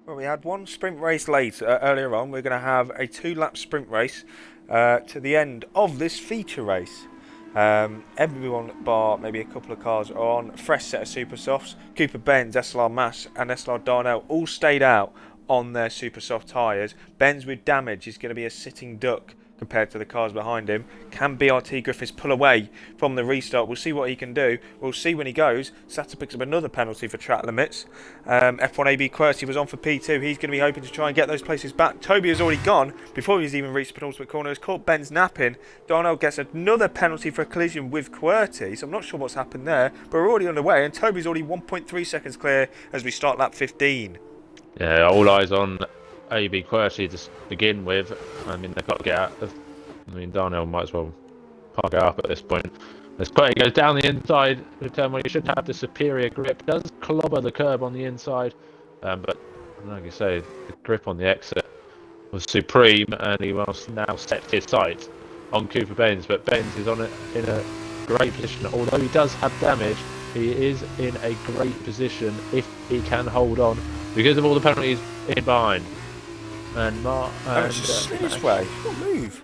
Well, we had one sprint race late earlier on. We're going to have a 2-lap sprint race to the end of this feature race. Everyone bar maybe a couple of cars are on fresh set of super softs. Cooper Benz, SLR Mass and SLR Darnell all stayed out on their super soft tyres. Benz with damage is going to be a sitting duck compared to the cars behind him. Can BRT Griffiths pull away from the restart? We'll see what he can do. We'll see when he goes. Sata picks up another penalty for track limits. F1AB QWERTY was on for P2. He's going to be hoping to try and get those places back. Toby has already gone before he's even reached the penultimate corner. He's caught Ben's napping. Darnell gets another penalty for a collision with QWERTY, so I'm not sure what's happened there, but we're already underway, and Toby's already 1.3 seconds clear as we start lap 15. Yeah, all eyes on AB QWERTY to begin with. I mean, they've got to get out of. I mean, Darnell might as well park it up at this point. As QWERTY goes down the inside, the turn where you should have the superior grip, does clobber the curb on the inside, but like you say, the grip on the exit was supreme, and he must now set his sights on Cooper Benz. But Benz is on it in a great position, although he does have damage. He is in a great position if he can hold on because of all the penalties in behind. And Just way. What move?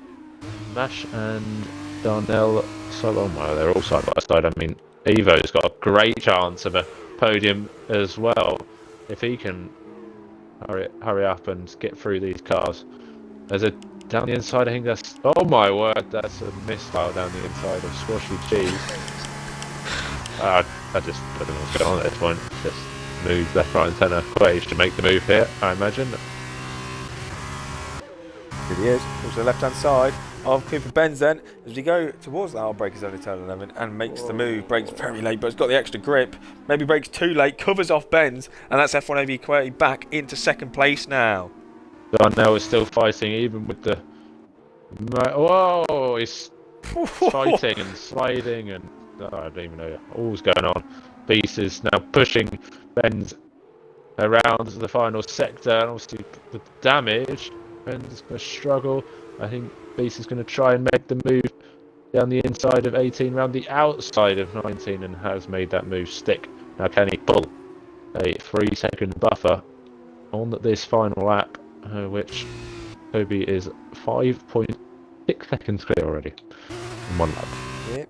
Mash and Darnell, they're all side by side. I mean, Evo's got a great chance of a podium as well if he can hurry up and get through these cars. There's a down the inside. I think that's, oh my word, that's a missile down the inside of Squashy Cheese. I don't know what's going on at this point. Just move left, right, and centre. QWERTY should make the move here, I imagine. Here he is. Goes to the left-hand side of Cooper Benz then as we go towards the hard breakers only turn 11 and makes the move. Brakes very late, but it's got the extra grip. Maybe brakes too late, covers off Benz, and that's F1AB QWERTY back into second place now. Darnell is still fighting even with the. Whoa! He's fighting and sliding and I don't even know all's going on. Beast is now pushing Benz around the final sector, and obviously the damage. Benz is going to struggle. I think Beast is going to try and make the move down the inside of 18, round the outside of 19, and has made that move stick. Now can he pull a 3-second buffer on this final lap, which Toby is 5.6 seconds clear already in one lap. Yep,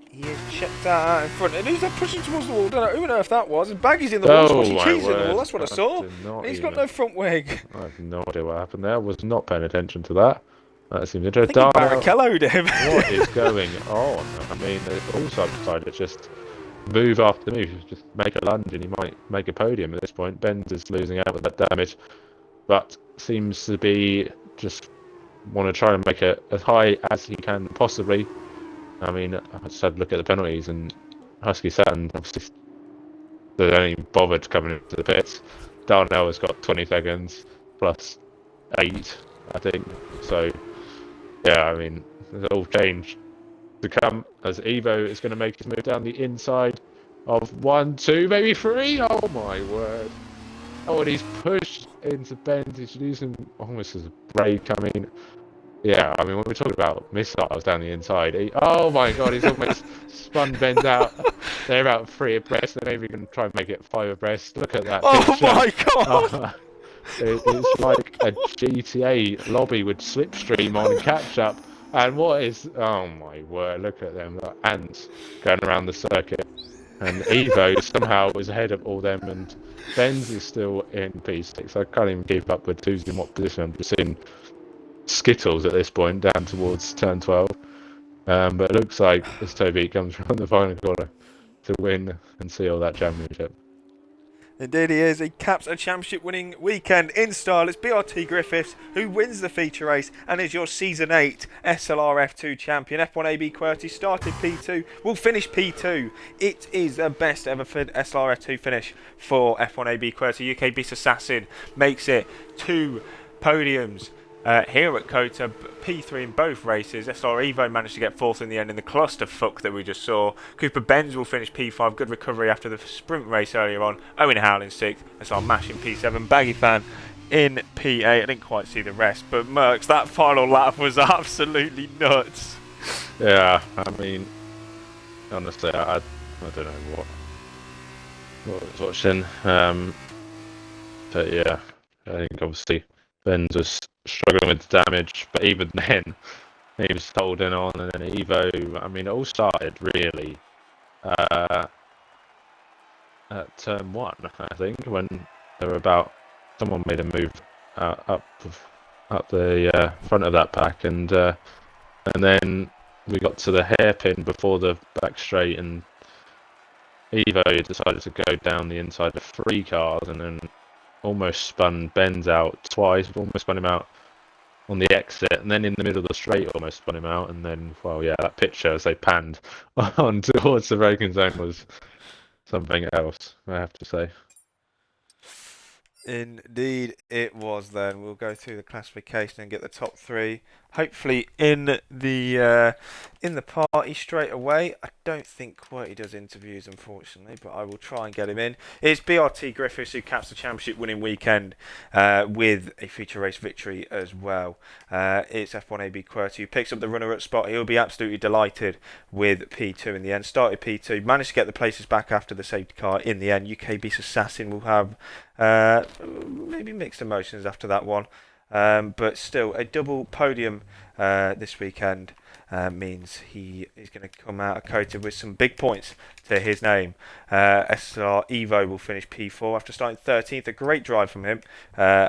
he is checked out in front. And who's that pushing towards the wall? Don't know. Who on earth that was? And Baggy's in the wall, Squashy Cheese in the wall. That's what I saw. And he's got no front wing. I have no idea what happened there. I was not paying attention to that. That seems interesting. I think Barrichello'd him. What is going on? I mean, also decided to just move after move, just make a lunge, and he might make a podium at this point. Benz is losing out with that damage, but seems to be just want to try and make it as high as he can possibly. I mean, I just had a look at the penalties, and Husky Saturn obviously they don't even bothered coming into the pits. Darnell has got 20 seconds plus 8, I think. So, yeah, I mean, it's all changed to come as Evo is going to make his move down the inside of 1, 2, maybe 3. Oh my word! Oh, and he's pushed into Benz. He's using almost as a brake coming. Yeah, I mean, when we're talking about missiles down the inside, oh my god, he's almost spun Benz out. They're about 3 abreast. They're maybe going to try and make it 5 abreast. Look at that picture. Oh my god! It's like a GTA lobby with Slipstream on catch up. And what is... Oh my word, look at them. Like ants going around the circuit. And Evo somehow was ahead of all them. And Benz is still in P6. I can't even keep up with who's in what position. I'm just in Skittles at this point, down towards turn 12. But it looks like as Toby comes from the final corner to win and seal that championship. Indeed he is. He caps a championship winning weekend in style. It's BRT Griffiths who wins the feature race and is your Season 8 SLRF2 champion. F1 AB QWERTY started P2, will finish P2. It is the best ever SLRF2 finish for F1 AB QWERTY. UK Beast Assassin makes it 2 podiums. Here at COTA, P3 in both races. SLR Evo managed to get 4th in the end in the clusterfuck that we just saw. Cooper Benz will finish P5. Good recovery after the sprint race earlier on. Owen Howell in 6th. SLR Mash in P7. Baggy Fan in P8. I didn't quite see the rest, but Merckx, that final lap was absolutely nuts. Yeah, I mean, honestly, I don't know what I was watching. But yeah, I think obviously Benz was struggling with the damage, but even then he was holding on. And then Evo, I mean, it all started really at turn 1, I think, when they were about, someone made a move up the front of that pack, and then we got to the hairpin before the back straight, and Evo decided to go down the inside of 3 cars and then almost spun Benz out twice, almost spun him out on the exit, and then in the middle of the straight almost spun him out. And then, well, yeah, that picture as they panned on towards the braking zone was something else, I have to say. Indeed it was. Then we'll go through the classification and get the top 3 hopefully in the party straight away. I don't think QWERTY does interviews, unfortunately, but I will try and get him in. It's BRT Griffiths who caps the championship winning weekend with a feature race victory as well. It's F1 AB QWERTY who picks up the runner-up spot. He'll be absolutely delighted with P2 in the end. Started P2, managed to get the places back after the safety car in the end. UK Beast Assassin will have maybe mixed emotions after that one. But still, a double podium this weekend means he is going to come out of COTA with some big points to his name. SLR Evo will finish P4 after starting 13th. A great drive from him.